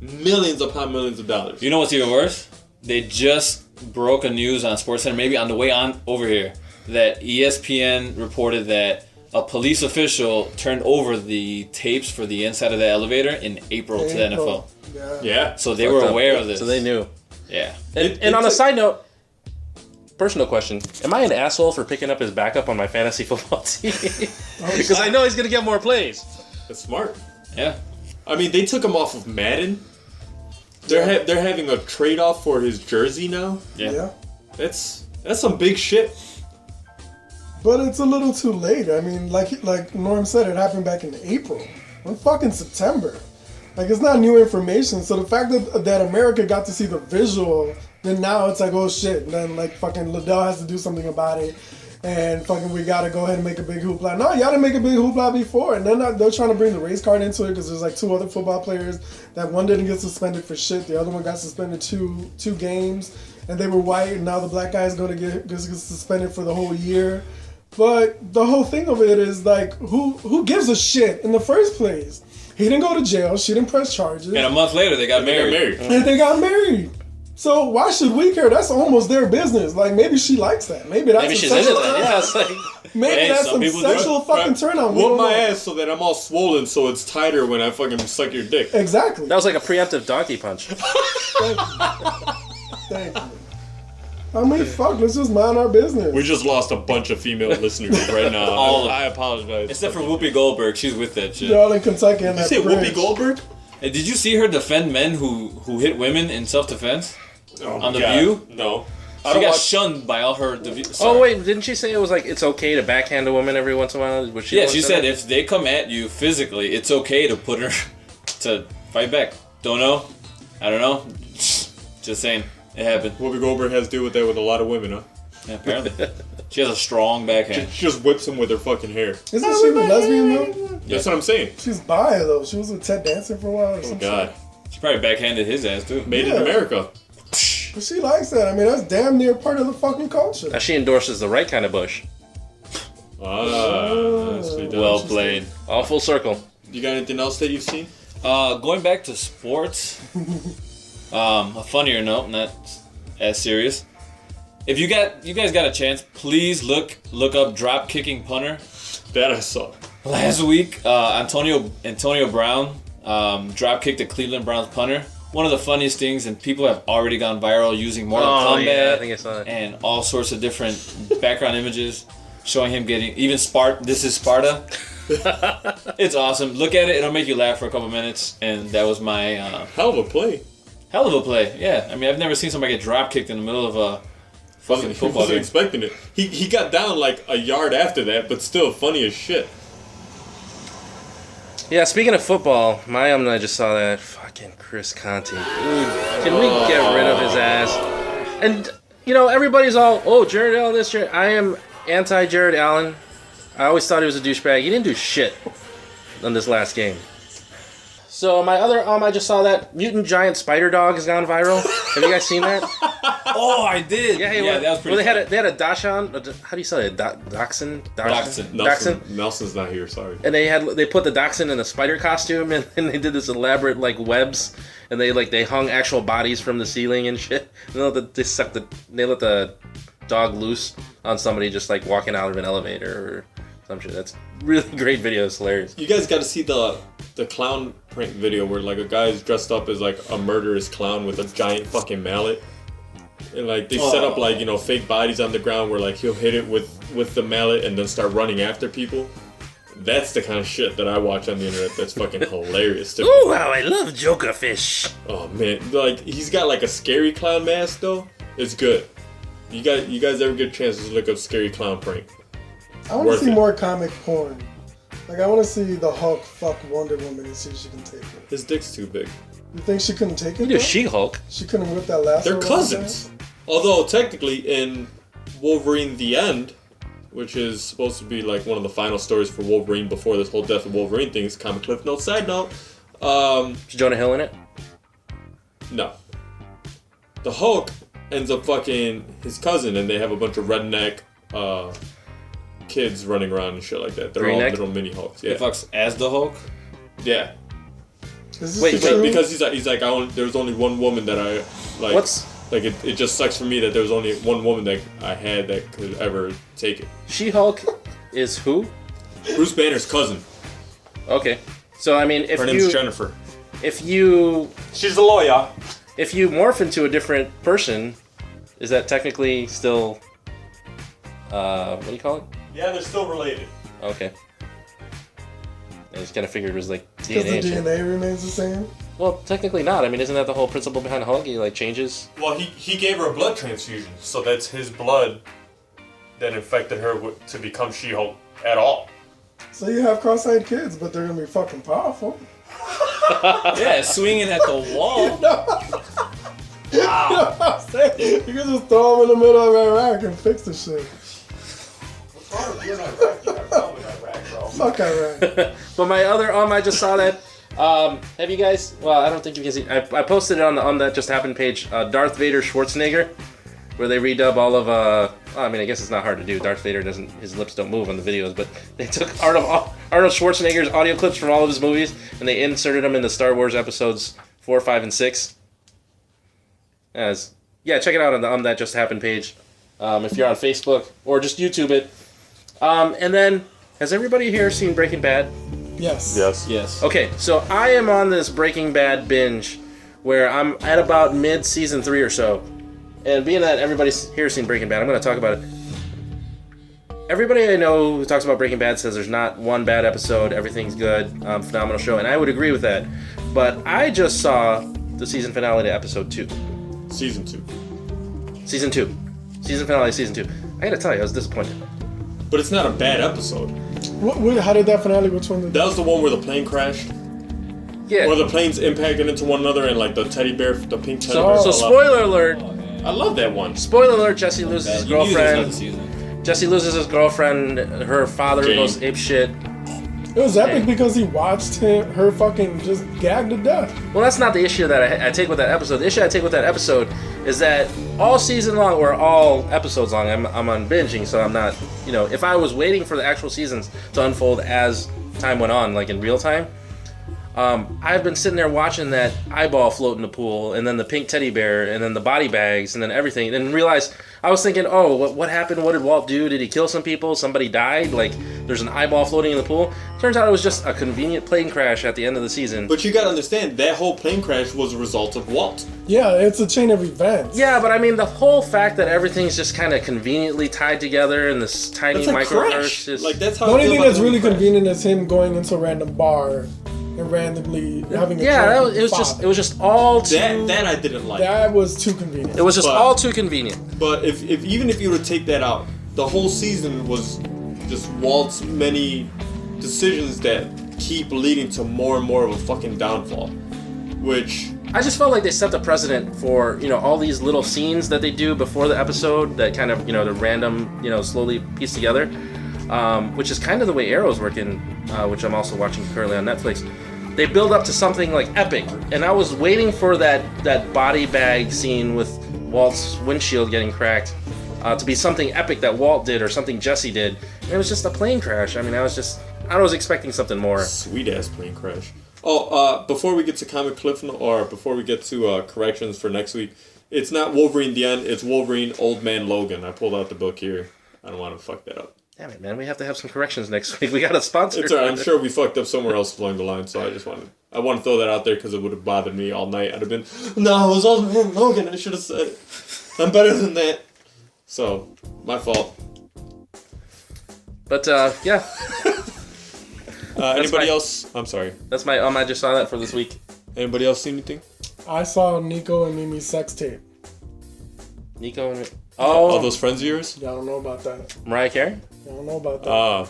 millions upon millions of dollars. You know what's even worse? They just broke a news on SportsCenter, maybe on the way on over here, that ESPN reported that a police official turned over the tapes for the inside of the elevator in April to the NFL. Yeah. So they were aware of this. So they knew. Yeah. And on a side note, personal question: am I an asshole for picking up his backup on my fantasy football team? Because I know he's gonna get more plays. That's smart. Yeah. I mean, they took him off of Madden. They're having a trade-off for his jersey now. Yeah. That's some big shit. But it's a little too late. I mean, like Norm said, it happened back in April. We're fucking September. Like, it's not new information. So the fact that America got to see the visual, then now it's like, oh shit. And then like fucking Liddell has to do something about it. And fucking we gotta go ahead and make a big hoopla. No, y'all didn't make a big hoopla before. And they're trying to bring the race card into it because there's like 2 other football players. That one didn't get suspended for shit. The other one got suspended two games. And they were white. And now the black guy is going to get suspended for the whole year. But the whole thing of it is like, who gives a shit in the first place? He didn't go to jail. She didn't press charges. And a month later, they got married. And they got married. So why should we care? That's almost their business. Like, maybe she likes that. Maybe she's into that. Yeah, it's like, maybe that's some sexual fucking turn on. Whoop my ass so that I'm all swollen so it's tighter when I fucking suck your dick. Exactly. That was like a preemptive donkey punch. Thank you. I mean, fuck, let's just mind our business. We just lost a bunch of female listeners right now. I apologize. Except for Whoopi Goldberg. She's with that shit. They're all in Kentucky and that bridge. Did you say Whoopi Goldberg? Hey, did you see her defend men who hit women in self-defense? Oh, on The View? No. She got shunned by all her. Oh wait, didn't she say it was like it's okay to backhand a woman every once in a while? Was she she said if they come at you physically, it's okay to put her to fight back. Don't know. I don't know. Just saying, it happened. Whoopi Goldberg has to deal with that with a lot of women, huh? Yeah, apparently. She has a strong backhand. She just whips them with her fucking hair. Isn't she a lesbian though? That's what I'm saying. She's bi though. She was with Ted Danson for a while or something. Oh God. She probably backhanded his ass too. Made in America. But she likes that. I mean, that's damn near part of the fucking culture. Now she endorses the right kind of bush. Well played. All full circle. You got anything else that you've seen? Going back to sports, a funnier note, not as serious. If you guys got a chance, please look up drop kicking punter. That I saw. Last week, Antonio Brown drop kicked the Cleveland Browns punter. One of the funniest things, and people have already gone viral using Mortal Kombat yeah, I think I saw that. and all sorts of different background images showing him getting even Sparta. This is Sparta. It's awesome. Look at it; it'll make you laugh for a couple minutes. And that was my hell of a play. Hell of a play. Yeah, I mean, I've never seen somebody get drop kicked in the middle of a fucking football Wasn't game. expecting it. He got down like a yard after that, but still funny as shit. Yeah, speaking of football, I just saw that fucking Chris Conte. Dude, can we get rid of his ass? And, everybody's all, Jared Allen this year. I am anti-Jared Allen. I always thought he was a douchebag. He didn't do shit in this last game. So my other I just saw that Mutant Giant Spider Dog has gone viral. Have you guys seen that? Oh, I did. Yeah, that was pretty. Well, they had a Dachshund. How do you say it? Dachshund. Nelson's not here. Sorry. And they put the dachshund in a spider costume, and they did this elaborate webs, and they hung actual bodies from the ceiling and shit. And they let the dog loose on somebody just walking out of an elevator or some shit. That's really great video. It's hilarious. You guys got to see the clown prank video where a guy's dressed up as a murderous clown with a giant fucking mallet. And they set up fake bodies on the ground where he'll hit it with the mallet and then start running after people. That's the kind of shit that I watch on the internet. That's fucking hilarious to me. Ooh, how I love Joker fish. Oh man, he's got a scary clown mask though. It's good. You guys ever get a chance to look up scary clown prank? I want to see more comic porn. I want to see the Hulk fuck Wonder Woman and see if she can take it. His dick's too big. You think she couldn't take it? You do She-Hulk. She couldn't whip that lasso. They're cousins. Although technically in Wolverine: The End, which is supposed to be one of the final stories for Wolverine before this whole Death of Wolverine thing, is comic cliff note. Side note. Is Jonah Hill in it? No. The Hulk ends up fucking his cousin, and they have a bunch of redneck kids running around and shit like that. They're all little mini Hulks. Yeah. He fucks as the Hulk? Yeah. Wait, because he's like there's only one woman that I like. What's it just sucks for me that there was only one woman that I had that could ever take it. She-Hulk is who? Bruce Banner's cousin. Okay, so I mean, her name's Jennifer. She's a lawyer. If you morph into a different person, is that technically still what do you call it? Yeah, they're still related. Okay. I just kind of figured it was DNA. Because the DNA remains the same? Well, technically not. I mean, isn't that the whole principle behind Hulk? He changes? Well, he gave her a blood transfusion, so that's his blood that infected her to become She-Hulk at all. So you have cross-eyed kids, but they're going to be fucking powerful. Yeah, swinging at the wall. Wow. You can just throw them in the middle of Iraq and fix the shit. What's wrong with you in Iraq? You got film in Iraq, bro. Fuck Iraq. But my other I just saw that. Have you guys? Well, I don't think you can see. I posted it on That Just Happened page. Darth Vader Schwarzenegger, where they redub all of. I mean, I guess it's not hard to do. Darth Vader his lips don't move on the videos, but they took Arnold Schwarzenegger's audio clips from all of his movies and they inserted them in the Star Wars episodes 4, 5, and 6. Check it out on That Just Happened page, if you're on Facebook or just YouTube it. And then, has everybody here seen Breaking Bad? Yes. Okay, so I am on this Breaking Bad binge where I'm at about mid-season 3 or so. And being that everybody's here seen Breaking Bad, I'm going to talk about it. Everybody I know who talks about Breaking Bad says there's not one bad episode, everything's good, phenomenal show, and I would agree with that. But I just saw the season finale to episode 2. Season 2. Season 2. Season finale, season 2. I gotta tell you, I was disappointed. But it's not a bad episode. How did that finale? Which one? That was the one where the plane crashed. Yeah. Where the planes impacted into one another and like the teddy bear, the pink teddy bear. So fell off. spoiler alert. I love that one. Spoiler alert, Jesse loses his You knew this was girlfriend. the season. Jesse loses his girlfriend. Her father Jane. goes apeshit. It was epic because he watched her fucking just gag to death. Well, that's not the issue that I take with that episode. The issue I take with that episode is that all season long, or all episodes long, I'm on binging, so I'm not, if I was waiting for the actual seasons to unfold as time went on, like in real time, I've been sitting there watching that eyeball float in the pool, and then the pink teddy bear, and then the body bags, and then everything, and realized I was thinking, oh, what happened? What did Walt do? Did he kill some people? Somebody died? Like, there's an eyeball floating in the pool? Turns out it was just a convenient plane crash at the end of the season. But you gotta understand, that whole plane crash was a result of Walt. Yeah, it's a chain of events. Yeah, but I mean, the whole fact that everything's just kind of convenently tied together in this tiny That's a microverse crash. is... Like, that's how The I only feel thing about that's the really movie crash. convenient is him going into a random bar and randomly having a Yeah, drink with it was father. just all too... That I didn't like. That was too convenient. It was just But- all too convenient. But if even if you were to take that out, the whole season was just Walt's many decisions that keep leading to more and more of a fucking downfall. Which I just felt like they set the precedent for, all these little scenes that they do before the episode that kind of, the random, slowly piece together, which is kind of the way Arrow's working, which I'm also watching currently on Netflix. They build up to something like epic, and I was waiting for that body bag scene with Walt's windshield getting cracked to be something epic that Walt did or something Jesse did, and it was just a plane crash. I mean, I was expecting something more. sweet ass plane crash. Oh, before we get to comic cliff or before we get to corrections for next week, it's not Wolverine the End, it's Wolverine Old Man Logan. I pulled out the book here. I don't want to fuck that up. Damn it, man, we have to have some corrections next week. We got a sponsor. It's alright. I'm sure we fucked up somewhere else along the line, so I want to throw that out there because it would have bothered me all night. I'd have been, no, it was Old Man Logan. I should have said it. I'm better than that. So, my fault. But, yeah. Anybody my- else? I'm sorry. That's my I just saw that for this week. Anybody else see anything? I saw Nico and Mimi's sex tape. Nico and... All Oh, those friends of yours? Y'all don't know about that. Mariah Carey? Y'all don't know about that.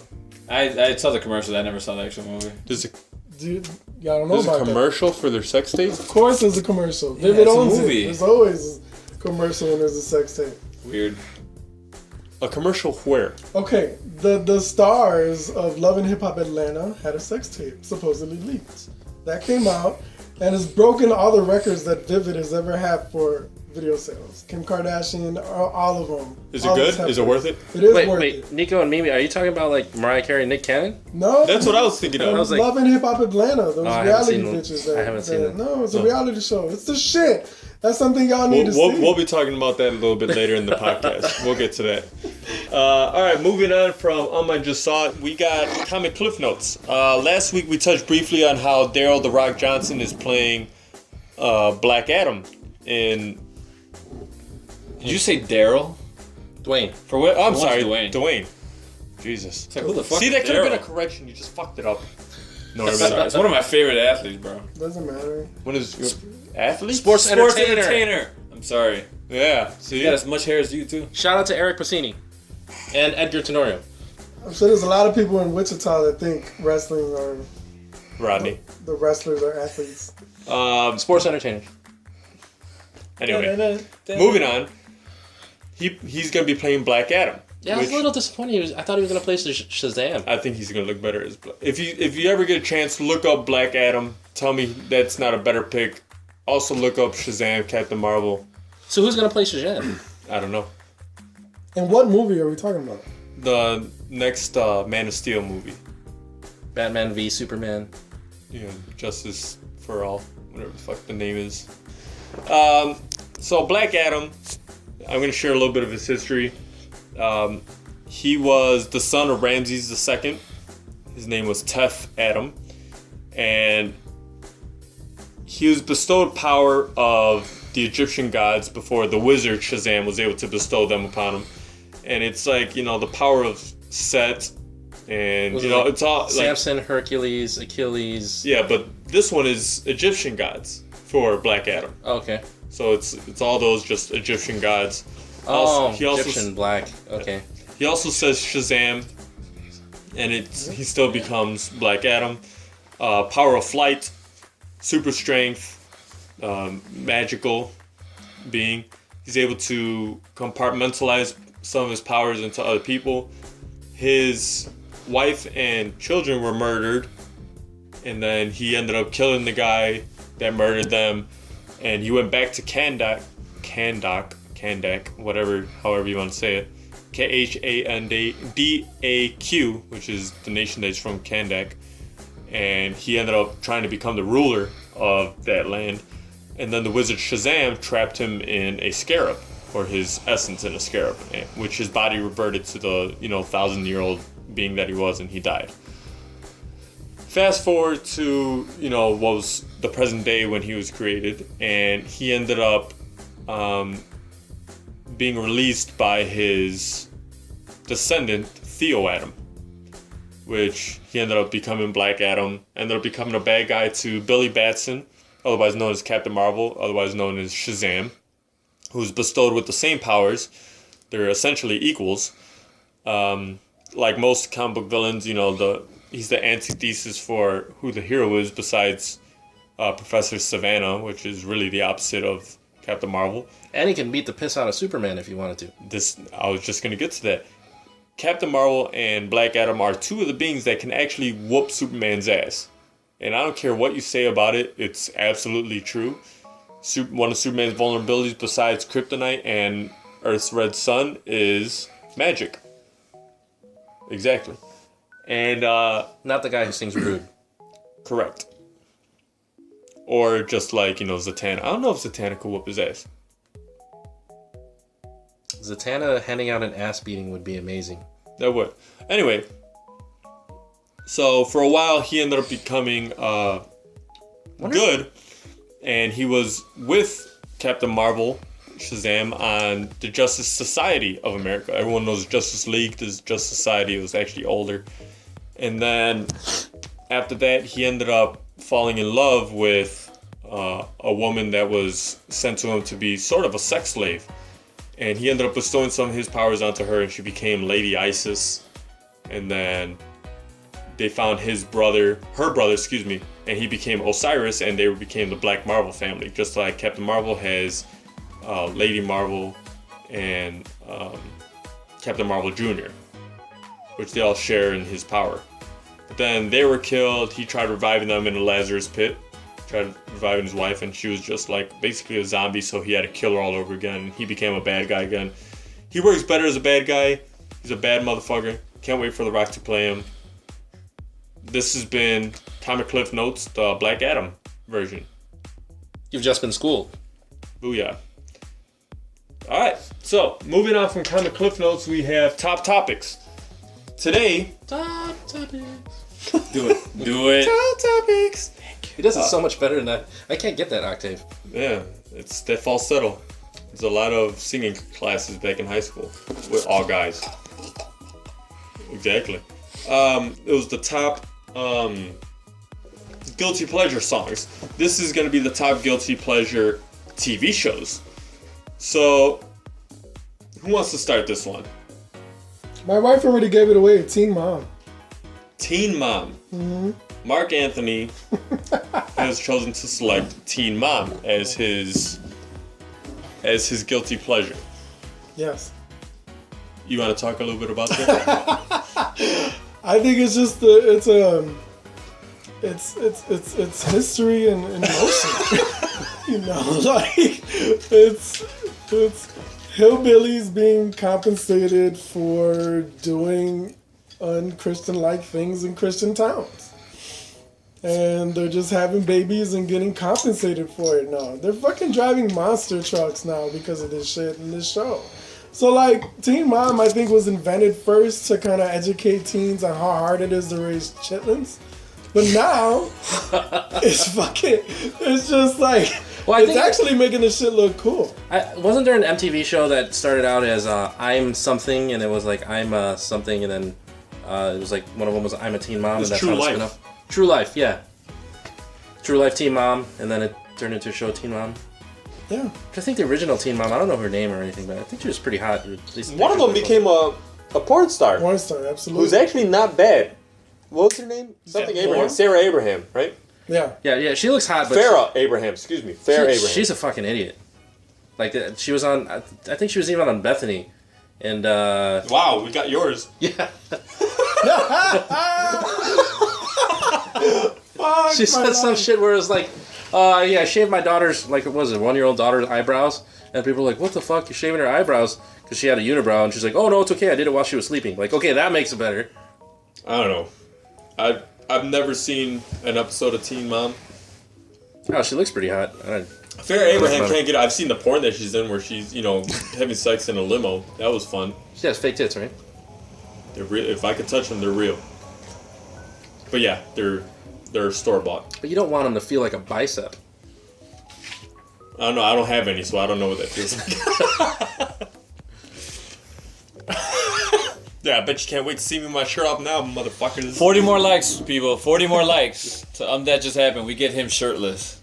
I saw the commercial. I never saw the actual movie. There's Dude, y'all don't know a about that. commercial for their sex tape? Of course there's a commercial. Yeah, Vivid it's a owns movie. it. There's always a commercial when there's a sex tape. Weird. A commercial where? Okay, the stars of Love and Hip Hop Atlanta had a sex tape supposedly leaked. That came out and has broken all the records that Vivid has ever had for video sales. Kim Kardashian, all of them. Is it All the good? Is it worth it? It is Wait, worth wait, it. Nico and Mimi, are you talking about like Mariah Carey and Nick Cannon? No, That's what I was thinking of. I was like- Love and Hip Hop Atlanta. Those I haven't reality seen- bitches. I haven't seen it. No, it's a reality show. It's the shit. That's something y'all need to see. We'll be talking about that a little bit later in the podcast. We'll get to that. All right, moving on from I Just Saw It, we got comic cliff notes. Last week we touched briefly on how Daryl the Rock Johnson is playing Black Adam in... Did you say Daryl? Dwayne. For what? Oh, I'm Who sorry, wants Dwayne. Jesus. It's like, who the fuck See, is that could have been a Daryl? correction. You just fucked it up. No, It's it's one of my favorite athletes, bro. Doesn't matter. What is your athlete? Sports entertainer. I'm sorry. Yeah. See, He got as much hair as you, too. Shout out to Eric Pacini and Edgar Tenorio. I'm sure there's a lot of people in Wichita that think wrestling are Rodney. the wrestlers are athletes. Sports entertainer. Anyway, moving on. He's gonna be playing Black Adam. Yeah, I was a little disappointed. I thought he was gonna play Shazam. I think he's gonna look better as Black. If you ever get a chance to look up Black Adam, tell me that's not a better pick. Also look up Shazam, Captain Marvel. So who's gonna play Shazam? I don't know. And what movie are we talking about? The next Man of Steel movie. Batman v Superman. Yeah, Justice for All, whatever the fuck the name is. So Black Adam, I'm going to share a little bit of his history. He was the son of Ramses II. His name was Tef Adam. And he was bestowed power of the Egyptian gods before the wizard Shazam was able to bestow them upon him. And it's like, the power of Set. And, Was it like it's all like... Samson, Hercules, Achilles. Yeah, but this one is Egyptian gods for Black Adam. Oh, okay. So it's all those just Egyptian gods. Oh, he also Egyptian black. Okay. He also says Shazam, and he still becomes Black Adam. Power of flight, super strength, magical being. He's able to compartmentalize some of his powers into other people. His wife and children were murdered, and then he ended up killing the guy that murdered them, and he went back to Kandak, however you want to say it, Khandaq, which is the nation that's from Kandak, and he ended up trying to become the ruler of that land. And then the wizard Shazam trapped him in a scarab, or his essence in a scarab, which his body reverted to the 1,000-year-old being that he was, and he died. Fast forward to what was the present day when he was created, and he ended up being released by his descendant Theo Adam, which he ended up becoming Black Adam, ended up becoming a bad guy to Billy Batson, otherwise known as Captain Marvel, otherwise known as Shazam, who's bestowed with the same powers. They're essentially equals. Like most comic book villains, he's the antithesis for who the hero is, besides Professor Savannah, which is really the opposite of Captain Marvel. And he can beat the piss out of Superman if he wanted to. I was just going to get to that. Captain Marvel and Black Adam are two of the beings that can actually whoop Superman's ass. And I don't care what you say about it, it's absolutely true. One of Superman's vulnerabilities besides kryptonite and Earth's red sun is magic. Exactly. And not the guy who sings Rude. Correct. Or just like, Zatanna. I don't know if Zatanna could whoop his ass. Zatanna handing out an ass beating would be amazing. That would. Anyway, so for a while he ended up becoming good, and he was with Captain Marvel, Shazam, on the Justice Society of America. Everyone knows Justice League, this Justice Society. It was actually older. And then after that, he ended up falling in love with a woman that was sent to him to be sort of a sex slave. And he ended up bestowing some of his powers onto her, and she became Lady Isis. And then they found her brother, and he became Osiris, and they became the Black Marvel family. Just like Captain Marvel has Lady Marvel and Captain Marvel Jr., which they all share in his power. But then they were killed. He tried reviving them in a Lazarus pit. Tried reviving his wife, and she was just like basically a zombie, so he had to kill her all over again. He became a bad guy again. He works better as a bad guy. He's a bad motherfucker. Can't wait for The Rock to play him. This has been Comic Cliff Notes, the Black Adam version. You've just been schooled. Booyah. Alright, so moving on from Comic Cliff Notes, we have Top Topics. Today... Top topics. Do it. Top topics. He does it so much better than that. I can't get that octave. Yeah, it's that falsetto. There's a lot of singing classes back in high school with all guys. Exactly. It was the top guilty pleasure songs. This is going to be the top guilty pleasure TV shows. So, who wants to start this one? My wife already gave it away. Teen Mom. Teen Mom. Mm-hmm. Mark Anthony has chosen to select Teen Mom as his guilty pleasure. Yes. You want to talk a little bit about that? I think it's just it's history and emotion. It's hillbillies being compensated for doing unchristian-like things in Christian towns. And they're just having babies and getting compensated for it now. They're fucking driving monster trucks now because of this shit in this show. So, Teen Mom, I think, was invented first to kind of educate teens on how hard it is to raise chitlins. But now, it's just it's actually making this shit look cool. Wasn't there an MTV show that started out as I'm something, and it was like I'm something, and then it was like one of them was I'm a teen mom, and that's how it spun up. True Life, yeah. True Life Teen Mom, and then it turned into a show Teen Mom. Yeah. I think the original Teen Mom, I don't know her name or anything, but I think she was pretty hot. At least One of them became a porn star. Porn star, absolutely. Who's actually not bad. What was her name? Something Yeah, Abraham. porn? Sarah Abraham, right? Yeah. Yeah, she looks hot, but Farrah Abraham, excuse me. Farrah Abraham. she's a fucking idiot. Like, she was on, I think she was even on Bethany. And, Wow, we got yours. yeah. Fuck She said some shit where it was like, I shaved my daughter's, like, what was it, 1-year-old daughter's eyebrows? And people were like, what the fuck, you're shaving her eyebrows? Because she had a unibrow, and she's like, oh, no, it's okay, I did it while she was sleeping. Like, okay, that makes it better. I don't know. I've never seen an episode of Teen Mom. Oh, she looks pretty hot. Farrah Abraham can't get. I've seen the porn that she's in where she's, having sex in a limo. That was fun. She has fake tits, right? They're real. If I could touch them, they're real. But yeah, they're store bought. But you don't want them to feel like a bicep. I don't know. I don't have any, so I don't know what that feels like. Yeah, I bet you can't wait to see me with my shirt off now, motherfuckers. 40 more likes, people. 40 more likes. So that just happened. We get him shirtless.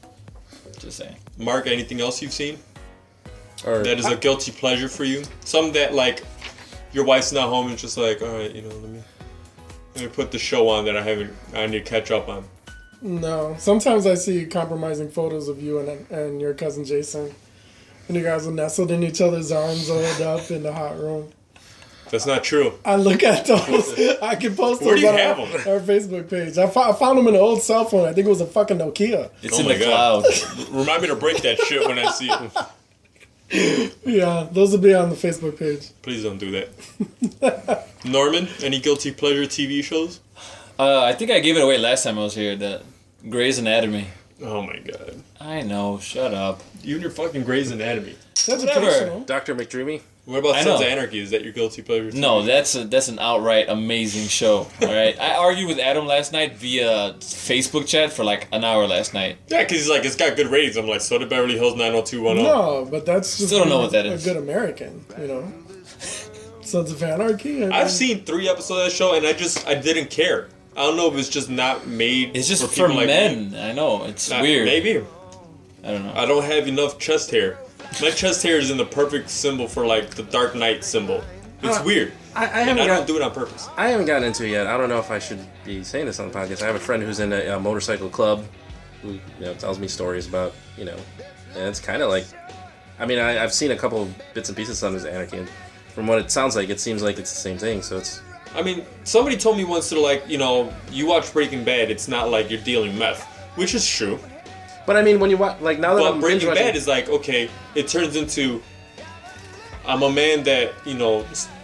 Just saying. Mark, anything else you've seen Or that is a guilty pleasure for you? Something that, like, your wife's not home and it's just like, all right, let me put the show on that I need to catch up on. No. Sometimes I see compromising photos of you and your cousin Jason. And you guys are nestled in each other's arms, oiled up in the hot room. That's not true. I look at those. I can post Where those do you on have our Facebook page. I found them in an old cell phone. I think it was a fucking Nokia. It's Oh in my the God. cloud. Remind me to break that shit when I see it. Yeah, those will be on the Facebook page. Please don't do that. Norman, any guilty pleasure TV shows? I think I gave it away last time I was here. The Grey's Anatomy. Oh my God. I know. Shut up. You and your fucking Grey's Anatomy. That's Whatever. educational. Dr. McDreamy? What about I Sons of know. Anarchy? Is that your guilty pleasure? No, that's an outright amazing show. All right, I argued with Adam last night via Facebook chat for like an hour last night. Yeah, because he's like, it's got good ratings. I'm like, so did Beverly Hills 90210. No, but that's just Still don't know being what that is. A good American, Sons of Anarchy. I've seen 3 episodes of that show, and I didn't care. I don't know if it's just not made. It's just for people like men. me. I know it's Not- weird. Maybe I don't know. I don't have enough chest hair. My chest hair is in the perfect symbol for like the Dark Knight symbol. It's weird. I And haven't I got, don't do it on purpose. I haven't gotten into it yet. I don't know if I should be saying this on the podcast. I have a friend who's in a motorcycle club who tells me stories about, and it's kind of like, I've seen a couple bits and pieces of Sons of Anarchy, and from what it sounds like, it seems like it's the same thing, so it's... Somebody told me once that like, you watch Breaking Bad, it's not like you're dealing meth, which is true. But when you watch, like, now that But I'm Breaking binge watching... Bad is like, okay, it turns into, I'm a man that,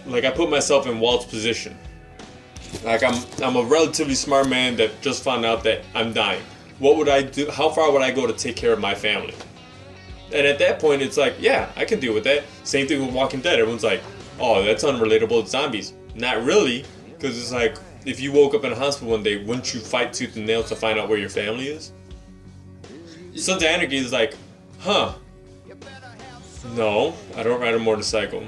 like I put myself in Walt's position. Like I'm a relatively smart man that just found out that I'm dying. What would I do? How far would I go to take care of my family? And at that point, it's like, yeah, I can deal with that. Same thing with Walking Dead. Everyone's like, oh, that's unrelatable to zombies. Not really, because it's like, if you woke up in a hospital one day, wouldn't you fight tooth and nail to find out where your family is? Sons of Anarchy is like, no, I don't ride a motorcycle.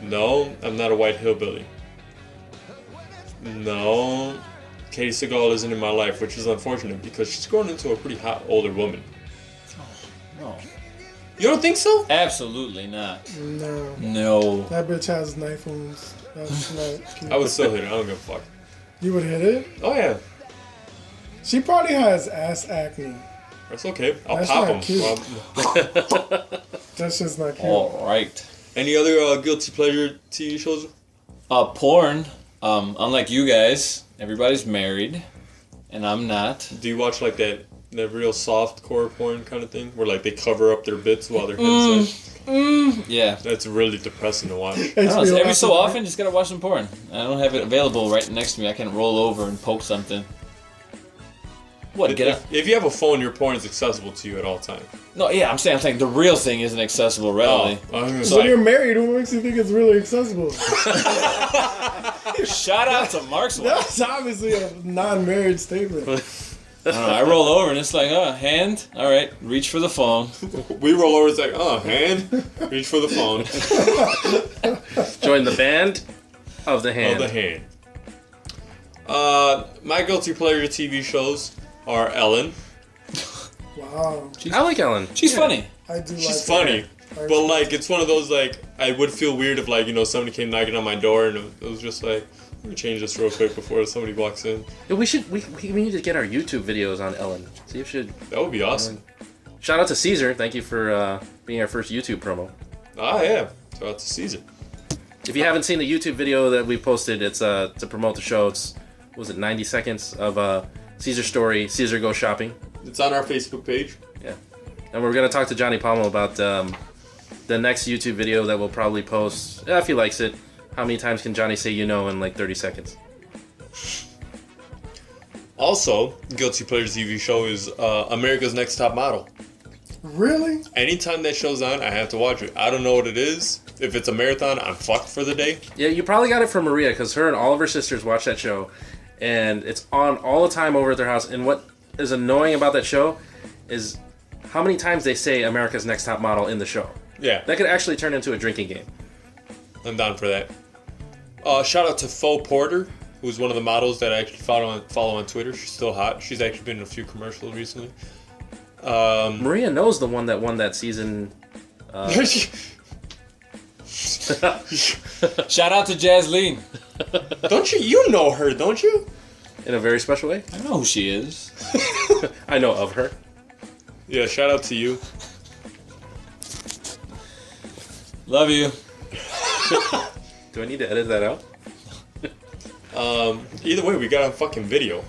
No, I'm not a white hillbilly. No, Katie Seagal isn't in my life, which is unfortunate because she's grown into a pretty hot older woman. No, You don't think so? absolutely not. No. No. That bitch has knife wounds. That's not cute. I would still hit her. I don't give a fuck. You would hit it? Oh yeah, She probably has ass acne. that's okay. I'll That's pop not them. cute. That's just not cute. All right. Any other guilty pleasure TV shows? Porn. Unlike you guys, everybody's married, and I'm not. Do you watch like that real soft core porn kind of thing, where like they cover up their bits while they're having sex? Yeah. That's really depressing to watch. I don't know, HBO every so Africa. often, just gotta watch some porn. I don't have it available right next to me. I can roll over and poke something. What? Get up? If you have a phone, your porn is accessible to you at all times. No, yeah, I'm saying the real thing isn't accessible readily. I was gonna When say. you're married, what makes you think it's really accessible? Shout out to Mark's wife. That's obviously a non-marriage statement. I don't know, I roll over and it's like, hand. All right, reach for the phone. We roll over, it's like, hand, reach for the phone. Join the band of the hand. Of the hand. My guilty pleasure TV shows are Ellen. Wow. I like Ellen. She's funny. I do like She's that. funny. But, like, it's one of those, like, I would feel weird if, like, you know, somebody came knocking on my door and it was just like, let me change this real quick before somebody walks in. Yeah, we need to get our YouTube videos on Ellen. See if she. That would be awesome. Shout out to Caesar. Thank you for being our first YouTube promo. Ah, yeah. Shout out to Caesar. If you haven't seen the YouTube video that we posted, it's to promote the show. It's, what was it, 90 seconds of Caesar story, Caesar Goes Shopping. It's on our Facebook page. Yeah. And we're going to talk to Johnny Palmo about the next YouTube video that we'll probably post, if he likes it. How many times can Johnny say you know in like 30 seconds? Also, Guilty Pleasure TV show is America's Next Top Model. Really? Anytime that show's on, I have to watch it. I don't know what it is. If it's a marathon, I'm fucked for the day. Yeah, you probably got it from Maria because her and all of her sisters watch that show. And it's on all the time over at their house. And what is annoying about that show is how many times they say America's Next Top Model in the show. Yeah, That could actually turn into a drinking game. I'm down for that. Shout out to Faux Porter, who's one of the models that I actually follow on Twitter. She's still hot. She's actually been in a few commercials recently. Maria knows the one that won that season. Shout out to Jasleen. Don't you know her, don't you? In a very special way. I know who she is. I know of her. Yeah, shout out to you. Love you. Do I need to edit that out? Either way, we got on fucking video.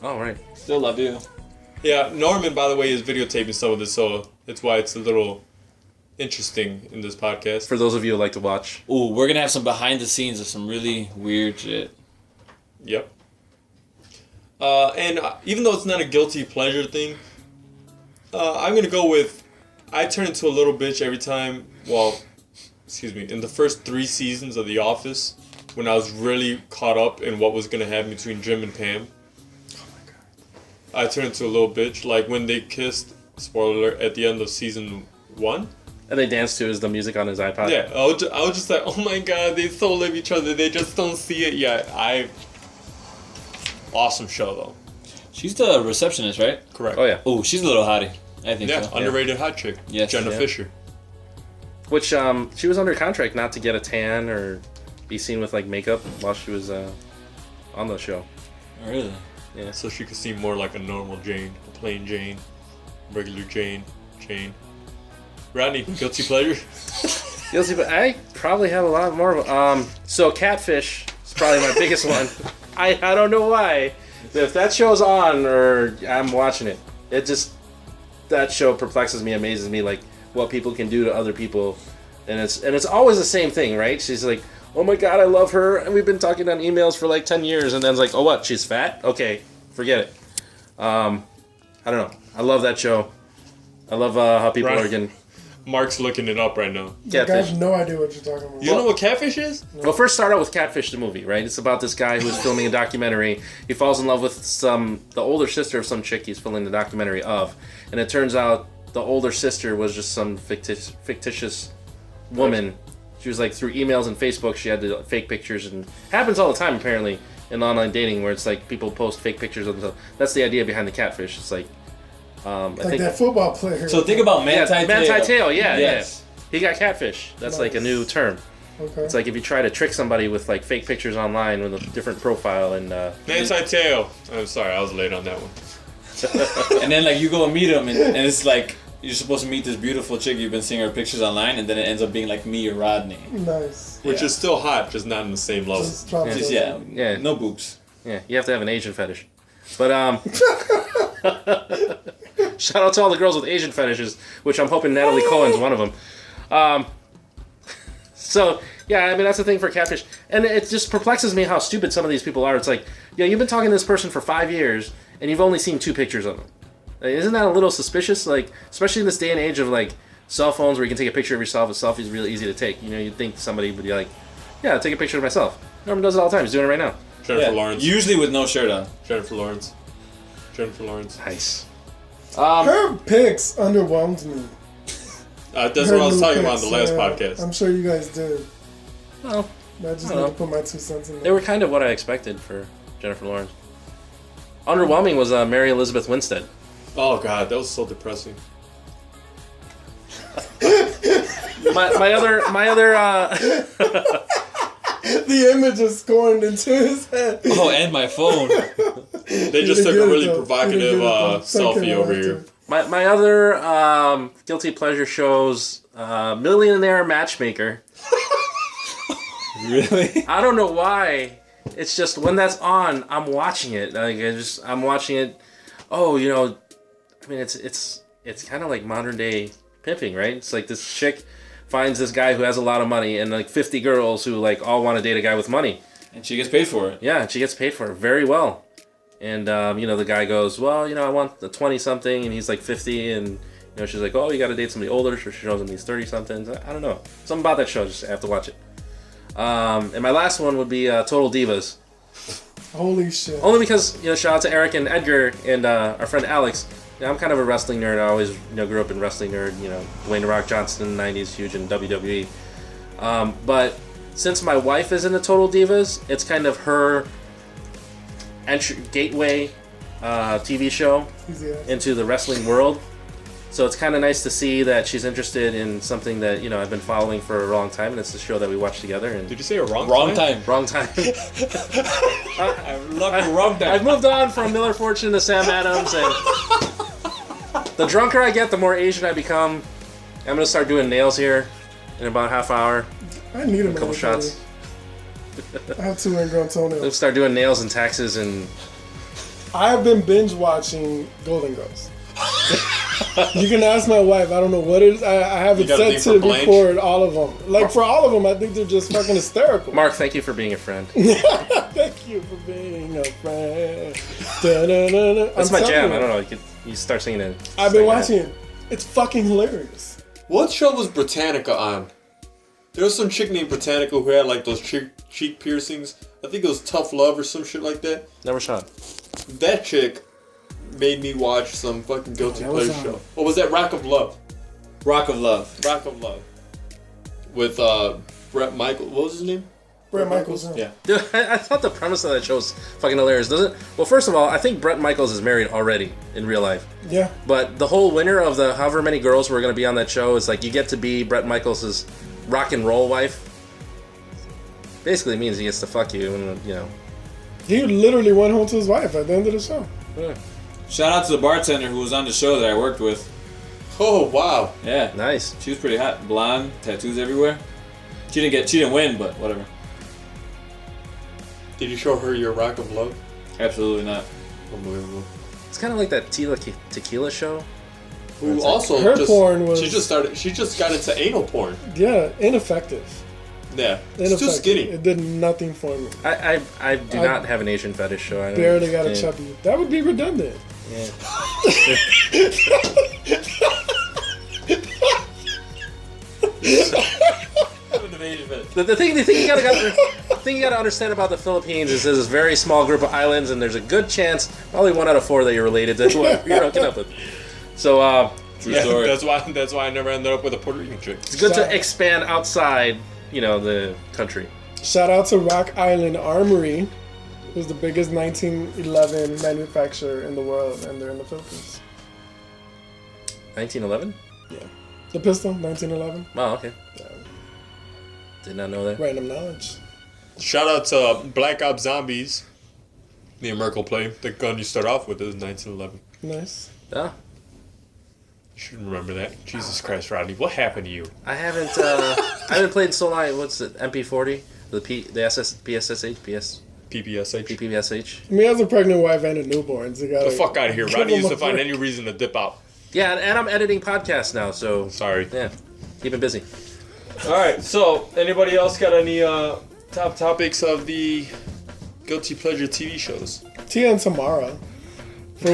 Oh, right. Still love you. Yeah, Norman, by the way, is videotaping some of this, so that's why it's a little interesting in this podcast. For those of you who like to watch. Ooh, we're gonna have some behind the scenes of some really weird shit. Yep. And even though it's not a guilty pleasure thing, I'm gonna go with I turn into a little bitch every time. Well, excuse me. In the first 3 seasons of The Office, when I was really caught up in what was gonna happen between Jim and Pam. Oh my god. I turned into a little bitch. Like when they kissed. Spoiler alert! At the end of season 1. And they dance to is the music on his iPod. Yeah, I was just like, oh my god, they so love each other. They just don't see it yet. Awesome show though. She's the receptionist, right? Correct. Oh, yeah. Ooh, she's a little hottie. I think Yeah, so. underrated hot chick. Yes. Jenna Yeah. Fisher. Which, she was under contract not to get a tan or be seen with, like, makeup while she was on the show. Really? Yeah. So she could seem more like a normal Jane, a plain Jane, regular Jane. Rodney, guilty pleasure? Guilty, but I probably have a lot more of them. So Catfish is probably my biggest one. I don't know why. If that show's on or I'm watching it, that show perplexes me, amazes me, like what people can do to other people, and it's always the same thing, right? She's like, oh my god, I love her, and we've been talking on emails for like 10 years, and then it's like, oh what, she's fat? Okay, forget it. I don't know. I love that show. I love how people are getting Mark's looking it up right now. Like, I Catfish. have no idea what you're talking about. You don't know what Catfish is? Well, first start out with Catfish the movie, right? It's about this guy who's filming a documentary. He falls in love with the older sister of some chick he's filming the documentary of, and it turns out the older sister was just some fictitious woman. She was like through emails and Facebook. She had the fake pictures, and happens all the time apparently in online dating, where it's like people post fake pictures of themselves. That's the idea behind the Catfish. It's like I think that football player. So think about Manti Tail. Yeah, Yes. yeah. He got catfish. That's like a new term. Okay. It's like if you try to trick somebody with like fake pictures online with a different profile and Manti Teo. I'm sorry, I was late on that one. And then like you go and meet him, and it's like you're supposed to meet this beautiful chick you've been seeing her pictures online, and then it ends up being like me or Rodney. Nice. Which is still hot, just not in the same level. Just drop it. Just Yeah. no boobs. yeah, you have to have an Asian fetish. But shout out to all the girls with Asian fetishes, which I'm hoping Natalie Cohen's one of them. So yeah, I mean that's the thing for Catfish, and it just perplexes me how stupid some of these people are. It's like, yeah, you've been talking to this person for 5 years, and you've only seen 2 pictures of them. Like, isn't that a little suspicious? Like, especially in this day and age of like cell phones where you can take a picture of yourself. A selfie is really easy to take. You know, you'd think somebody would be like, yeah, take a picture of myself. Norman does it all the time. He's doing it right now. Jennifer Lawrence. Usually with no shirt on. Jennifer Lawrence. Nice. Her pics underwhelmed me. That's Her what I was new talking about in pics, the last yeah. podcast. I'm sure you guys did. Well, I just I need don't to know. put my 2 cents in they there. were kind of what I expected for Jennifer Lawrence. Underwhelming was Mary Elizabeth Winstead. Oh god, that was so depressing. my other The image is scoring into his head. Oh, and my phone. They just took a really provocative selfie over here. my other guilty pleasure shows Millionaire Matchmaker. Really? I don't know why. It's just when that's on, I'm watching it. Like I'm watching it. Oh, you know, I mean, it's kind of like modern day pimping, right? It's like this chick finds this guy who has a lot of money and like 50 girls who like all want to date a guy with money. And she gets paid for it. Yeah, and she gets paid for it very well. And you know, the guy goes, well, you know, I want the 20 something, and he's like 50, and you know, she's like, oh, you got to date somebody older. So she shows him these 30 somethings. I don't know, something about that show. Just have to watch it. And my last one would be Total Divas. Holy shit. Only because, you know, shout out to Eric and Edgar and our friend Alex. You know, I'm kind of a wrestling nerd. I always, you know, grew up in wrestling nerd. You know, Dwayne "The Rock" Johnson in the 90s, huge in WWE. But since my wife is into Total Divas, it's kind of her gateway TV show into the wrestling world. So it's kind of nice to see that she's interested in something that, you know, I've been following for a long time, and it's the show that we watch together. And Did you say a wrong time? wrong time. I love the wrong time. I've moved on from Miller Fortune to Sam Adams, and the drunker I get, the more Asian I become. I'm gonna start doing nails here in about a half hour. I need a couple shots. I have 2 ingrown toenails. Let's start doing nails and taxes and. I have been binge watching Golden Girls. You can ask my wife. I don't know what it is. I have it set to record all of them. Like for all of them, I think they're just fucking hysterical. Mark, thank you for being a friend. Thank you for being a friend. Da-da-da-da. That's my jam. I don't know. You start singing it. I've been watching it. It's fucking hilarious. What show was Britannica on? There was some chick named Britannica who had like those cheek piercings. I think it was Tough Love or some shit like that. Never saw it. That chick made me watch some fucking guilty pleasure show. What was that? Rock of Love. Rock of Love. Rock of Love. With Brett Michael. What was his name? Brett Michaels. Yeah. Dude, I thought the premise of that show was fucking hilarious, doesn't it? Well, first of all, I think Brett Michaels is married already in real life. Yeah. But the whole winner of the however many girls who are going to be on that show is like you get to be Brett Michaels' rock and roll wife. Basically means he gets to fuck you, and you know. He literally went home to his wife at the end of the show. Yeah. Shout out to the bartender who was on the show that I worked with. Oh wow. Yeah. Nice. She was pretty hot. Blonde, tattoos everywhere. She didn't win, but whatever. Did you show her your Rock of Love? Absolutely not. Unbelievable. It's kind of like that tequila show. Who also her porn was. She just got into anal porn. Yeah, ineffective. Yeah. It's too skinny. It did nothing for me. I do not have an Asian fetish, so I barely got a chubby. That would be redundant. Yeah. The thing you gotta understand about the Philippines is there's this very small group of islands, and there's a good chance, probably 1 out of 4, that you're related to whoever you're hooking up with. So, True story. That's why I never ended up with a Puerto Rican chick. It's good to expand outside, you know, the country. Shout out to Rock Island Armory, who's the biggest 1911 manufacturer in the world, and they're in the Philippines. 1911? Yeah. The pistol, 1911. Oh, okay. Yeah. Did not know that. Random knowledge. Shout out to Black Ops Zombies. Me and Merkel play. The gun you start off with is 1911. Nice. Yeah. You should remember that. Jesus Christ, Rodney, what happened to you? I haven't played in so long. What's it? MP40? The PSSH? PPSH. PPSH? Me as a pregnant wife and a newborn, so Get the fuck out of here. Rodney used to find any reason to dip out. Yeah, and I'm editing podcasts now, so... Sorry. Yeah, keep it busy. Alright, so, anybody else got any top topics of the guilty pleasure TV shows? Tia and Tamara. For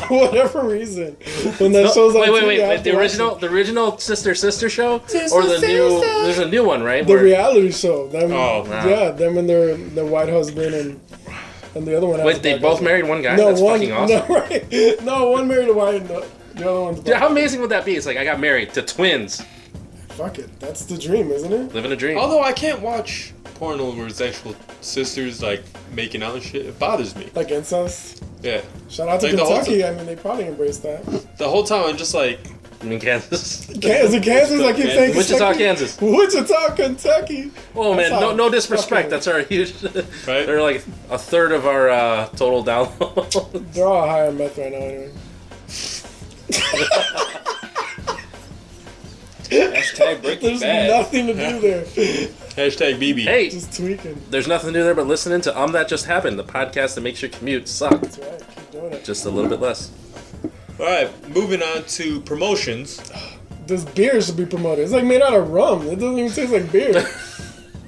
whatever reason, when that show's on wait, the original sister show, or the new? There's a new one, right? The reality show. Them, wow. Yeah, them and their white husband and the other one. Wait, they both married one guy? No, That's fucking awesome. No, right? No, one married a white, and the other one's black. Dude, how amazing would that be? It's like I got married to twins. Fuck it, that's the dream, isn't it? Living a dream. Although I can't watch porno where it's actual sisters like making out and shit. It bothers me. Like incest. Yeah. Shout out to Like the whole Kentucky. I mean, they probably embraced that. The whole time I'm just like, I mean, Kansas. Is it Kansas? I keep saying Wichita, Kentucky. Kansas. Wichita, Kentucky. Oh man, That's no how disrespect. fucking- That's our huge. Right? They're like a third of our total download. They're all high on meth right now anyway. Hashtag Breaking There's Bad. nothing to do there. hashtag BB. Hey, Just tweaking. there's nothing to do there but listening to That Just Happened, the podcast that makes your commute suck That's right. Keep doing it. just a little bit less. All right, moving on to promotions. This beer should be promoted. It's like made out of rum. It doesn't even taste like beer.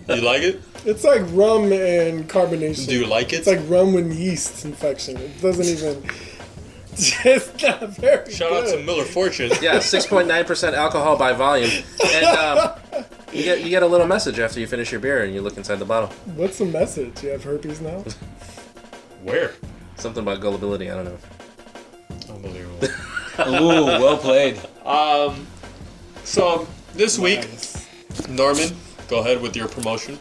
You like it? It's like rum and carbonation. Do you like it? It's like rum with yeast infection. It doesn't even. It's not very Shout good. out to Miller Fortune. Yeah, 6.9% alcohol by volume, and you get a little message after you finish your beer and you look inside the bottle. What's the message? You have herpes now? Where? Something about gullibility. I don't know. Unbelievable. Ooh, well played. So this week, Nice. Norman, go ahead with your promotion.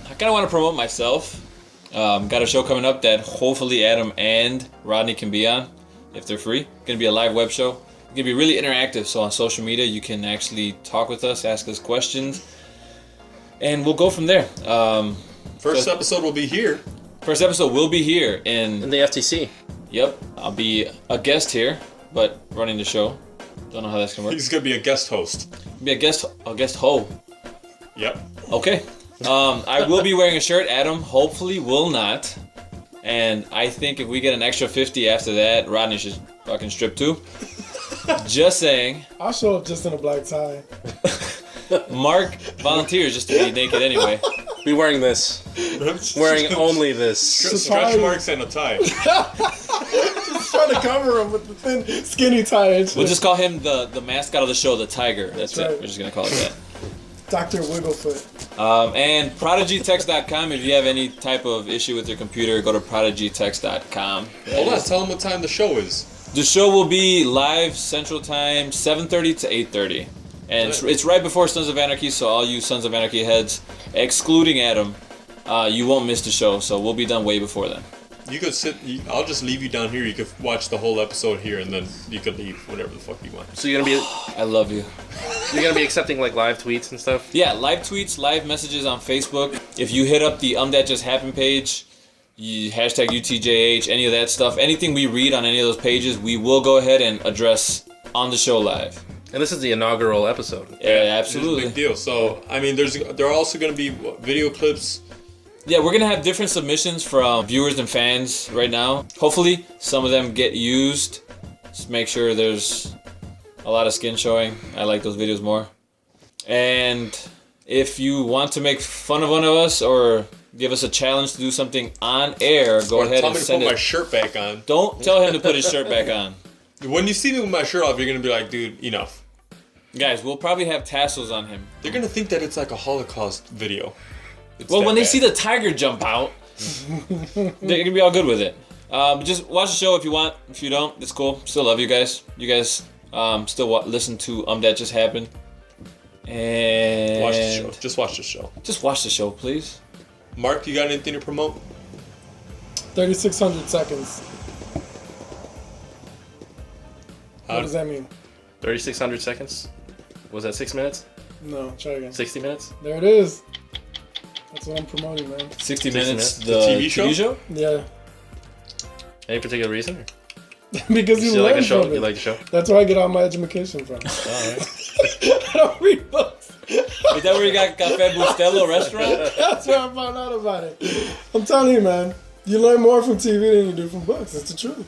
I kind of want to promote myself. Got a show coming up that hopefully Adam and Rodney can be on if they're free. Gonna be a live web show. Gonna be really interactive. So on social media, you can actually talk with us, ask us questions, and we'll go from there. First episode will be here. First episode will be here In in. the FTC. Yep, I'll be a guest here, but running the show. Don't know how that's gonna work. He's gonna be a guest host. Be a guest ho. Yep. Okay. I will be wearing a shirt. Adam hopefully will not. And I think if we get an extra 50 after that, Rodney should fucking strip too. Just saying. I'll show up just in a black tie. Mark volunteers just to be naked anyway. Be wearing this. Wearing only this. Stretch marks and a tie. Just trying to cover him with the thin, skinny tie and shit. We'll just call him the mascot of the show, the Tiger. That's That's it. right. We're just gonna call it that. Dr. Wigglefoot. And prodigytext.com. If you have any type of issue with your computer, go to prodigytext.com. Hold on, tell him what time the show is. The show will be live Central Time, 7:30 to 8:30. And it's right before Sons of Anarchy, so all you Sons of Anarchy heads, excluding Adam, you won't miss the show, so we'll be done way before then. You could sit. I'll just leave you down here. You could watch the whole episode here, and then you could leave whenever the fuck you want. So you're I love you. gonna be accepting like live tweets and stuff. Yeah, live tweets, live messages on Facebook. If you hit up the That Just Happened page, hashtag UTJH, any of that stuff, anything we read on any of those pages, we will go ahead and address on the show live. And this is the inaugural episode. Yeah, It's a absolutely. big deal. So I mean, there are also going to be video clips. Yeah, we're gonna have different submissions from viewers and fans right now. Hopefully, some of them get used. Just make sure there's a lot of skin showing. I like those videos more. And if you want to make fun of one of us or give us a challenge to do something on air, go Or ahead tell and me to send put my it. shirt back on. Don't tell him to put his shirt back on. When you see me with my shirt off, you're gonna be like, dude, enough. Guys, we'll probably have tassels on him. They're gonna think that it's like a Holocaust video. It's Well, that when they bad. see the tiger jump out, they're gonna be all good with it. Just watch the show if you want. If you don't, it's cool. Still love you guys. You guys still listen to That Just Happened. And Watch the show. Just watch the show. Just watch the show, please. Mark, you got anything to promote? 3,600 seconds. How- What does that mean? 3,600 seconds. Was that 6 minutes? No, try again. 60 minutes? There it is. That's what I'm promoting, man. 60 60 minutes. minutes. The TV show? show? Yeah. Any particular reason? Because you You like learn the show? from it. You like the show? That's where I get all my education from. I don't read books. Is that where you got Cafe Bustelo restaurant? That's where I found out about it. I'm telling you, man. You learn more from TV than you do from books. It's the truth.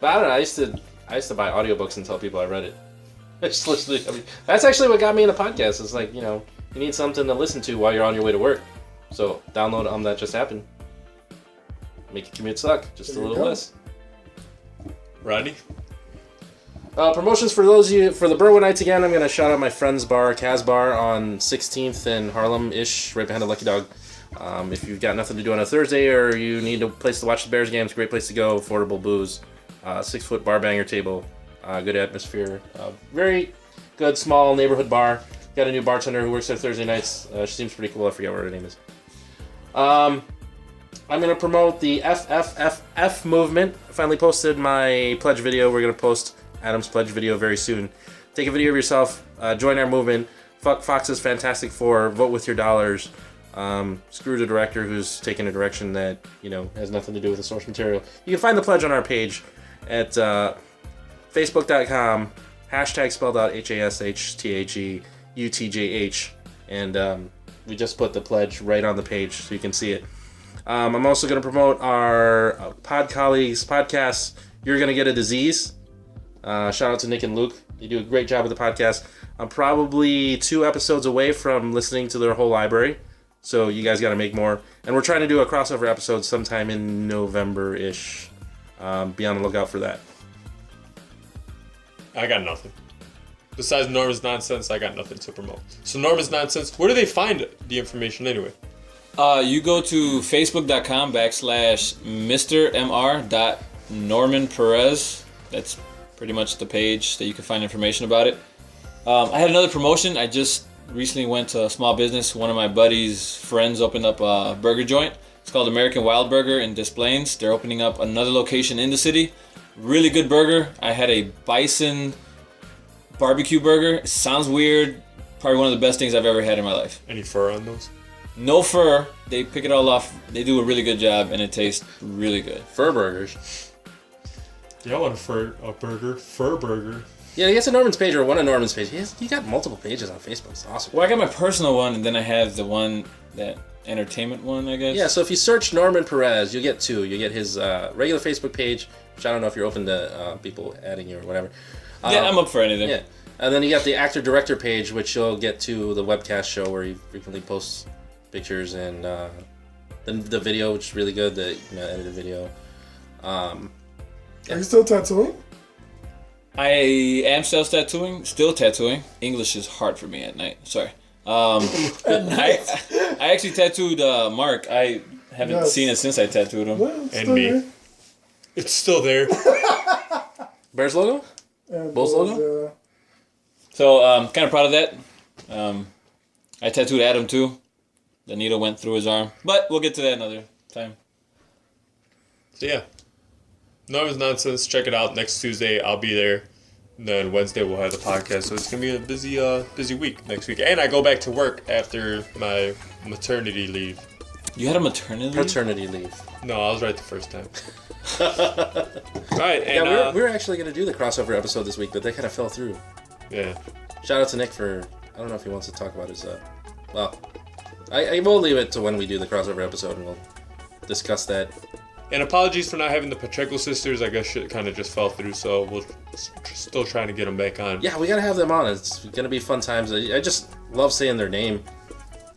But I don't know. I used to buy audiobooks and tell people I read it. I just listen to, I mean, that's actually what got me in the podcast. It's like, you need something to listen to while you're on your way to work. So download That Just Happened. Make your commute suck just There a you little go. less. Rodney? Promotions for those of you for the Berwyn Nights again. I'm gonna shout out my friend's bar, Kaz Bar, on 16th and Harlem-ish, right behind the Lucky Dog. If you've got nothing to do on a Thursday or you need a place to watch the Bears games, great place to go. Affordable booze, 6-foot bar banger table, good atmosphere, very good small neighborhood bar. Got a new bartender who works there Thursday nights. She seems pretty cool. I forget what her name is. I'm going to promote the FFFF movement. I finally posted my pledge video. We're going to post Adam's pledge video very soon. Take a video of yourself. Join our movement. Fuck Fox's Fantastic Four. Vote with your dollars. Screw the director who's taking a direction that, has nothing to do with the source material. You can find the pledge on our page at facebook.com, hashtag spelled out HASHTAGUTJH. And we just put the pledge right on the page so you can see it. I'm also going to promote our pod colleagues podcast, You're Gonna Get a Disease. Shout out to Nick and Luke. They do a great job with the podcast. I'm probably 2 episodes away from listening to their whole library. So you guys got to make more. And we're trying to do a crossover episode sometime in November-ish. Be on the lookout for that. I got nothing. Besides Norman's Nonsense, I got nothing to promote. So Norman's Nonsense, where do they find the information anyway? You go to facebook.com/mr.mr.norman.perez. That's pretty much the page that you can find information about it. I had another promotion. I just recently went to a small business. One of my buddy's friends opened up a burger joint. It's called American Wild Burger in Des Plaines. They're opening up another location in the city. Really good burger. I had a bison barbecue burger. It sounds weird. Probably one of the best things I've ever had in my life. Any fur on those? No fur. They pick it all off. They do a really good job, and it tastes really good. Fur burgers. Yeah, I want a fur burger. Yeah, he has a Norman's page or one of Norman's pages. He got multiple pages on Facebook. It's awesome. Well, I got my personal one, and then I have the one, that entertainment one, I guess. Yeah, so if you search Norman Perez, you'll get 2. You get his regular Facebook page, which I don't know if you're open to people adding you or whatever. Yeah, I'm up for anything. Yeah, and then you got the actor-director page, which you'll get to the webcast show where he frequently posts pictures and the video, which is really good, the edited video. Are you still tattooing? I am still tattooing. English is hard for me at night. Sorry. I actually tattooed Mark. I haven't seen it since I tattooed him. Well, And me. there. It's still there. Bears logo? Bulls logo? So kind of proud of that. I tattooed Adam too. The needle went through his arm. But we'll get to that another time. So yeah. Norman's Nonsense, check it out. Next Tuesday, I'll be there. And then Wednesday, we'll have the podcast. So it's going to be a busy week next week. And I go back to work after my maternity leave. You had a maternity leave? Paternity leave. No, I was right the first time. All right. And, Yeah, we were actually going to do the crossover episode this week, but they kind of fell through. Yeah. Shout out to Nick for, I don't know if he wants to talk about his, well, I will leave it to when we do the crossover episode and we'll discuss that. And apologies for not having the Pacheco sisters. I guess shit kind of just fell through, so we're still trying to get them back on. Yeah, we got to have them on. It's going to be fun times. I just love saying their name.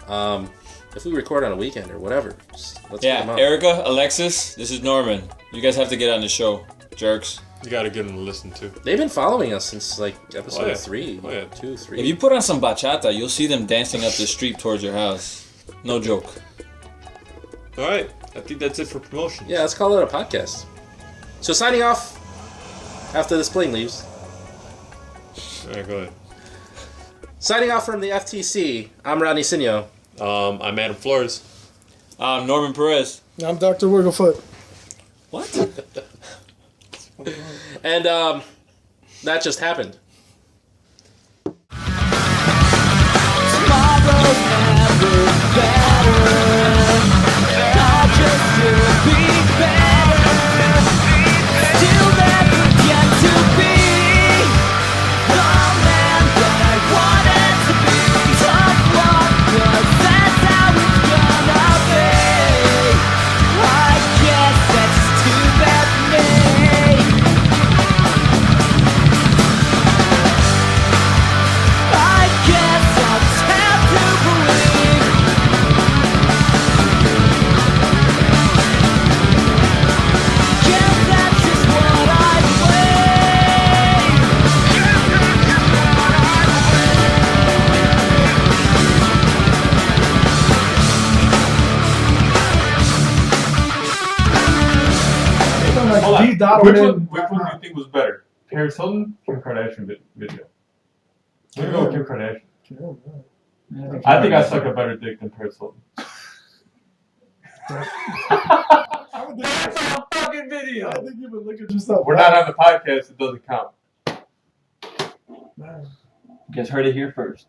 If we record on a weekend or whatever, let's get them on. Erica, Alexis, this is Norman. You guys have to get on the show, jerks. You got to get them to listen to. They've been following us since like episode 3, 2, 3. If you put on some bachata, you'll see them dancing up the street towards your house. No joke. All right. I think that's it for promotion. Yeah, let's call it a podcast. So signing off after this plane leaves. All right, go ahead. Signing off from the FTC, I'm Rodney Sino. I'm Adam Flores. I'm Norman Perez. I'm Dr. Wigglefoot. What? And that just happened. Tomorrow's never better. I'll just be better. Still never get to be the man that I wanted to be. Tough luck, but that's how it's gonna be. I guess that's too bad for me. I guess I'll just have to believe. Guess that's just what I believe. Hold on. D. Donovan. Which one do you think was better? Paris Hilton, Kim Kardashian video? I'm gonna go with Kim Kardashian. I think I suck a better dick than Paris Hilton. That's on fucking video. I think you would look at yourself. We're not on the podcast. It doesn't count. Man. You guys heard it here first.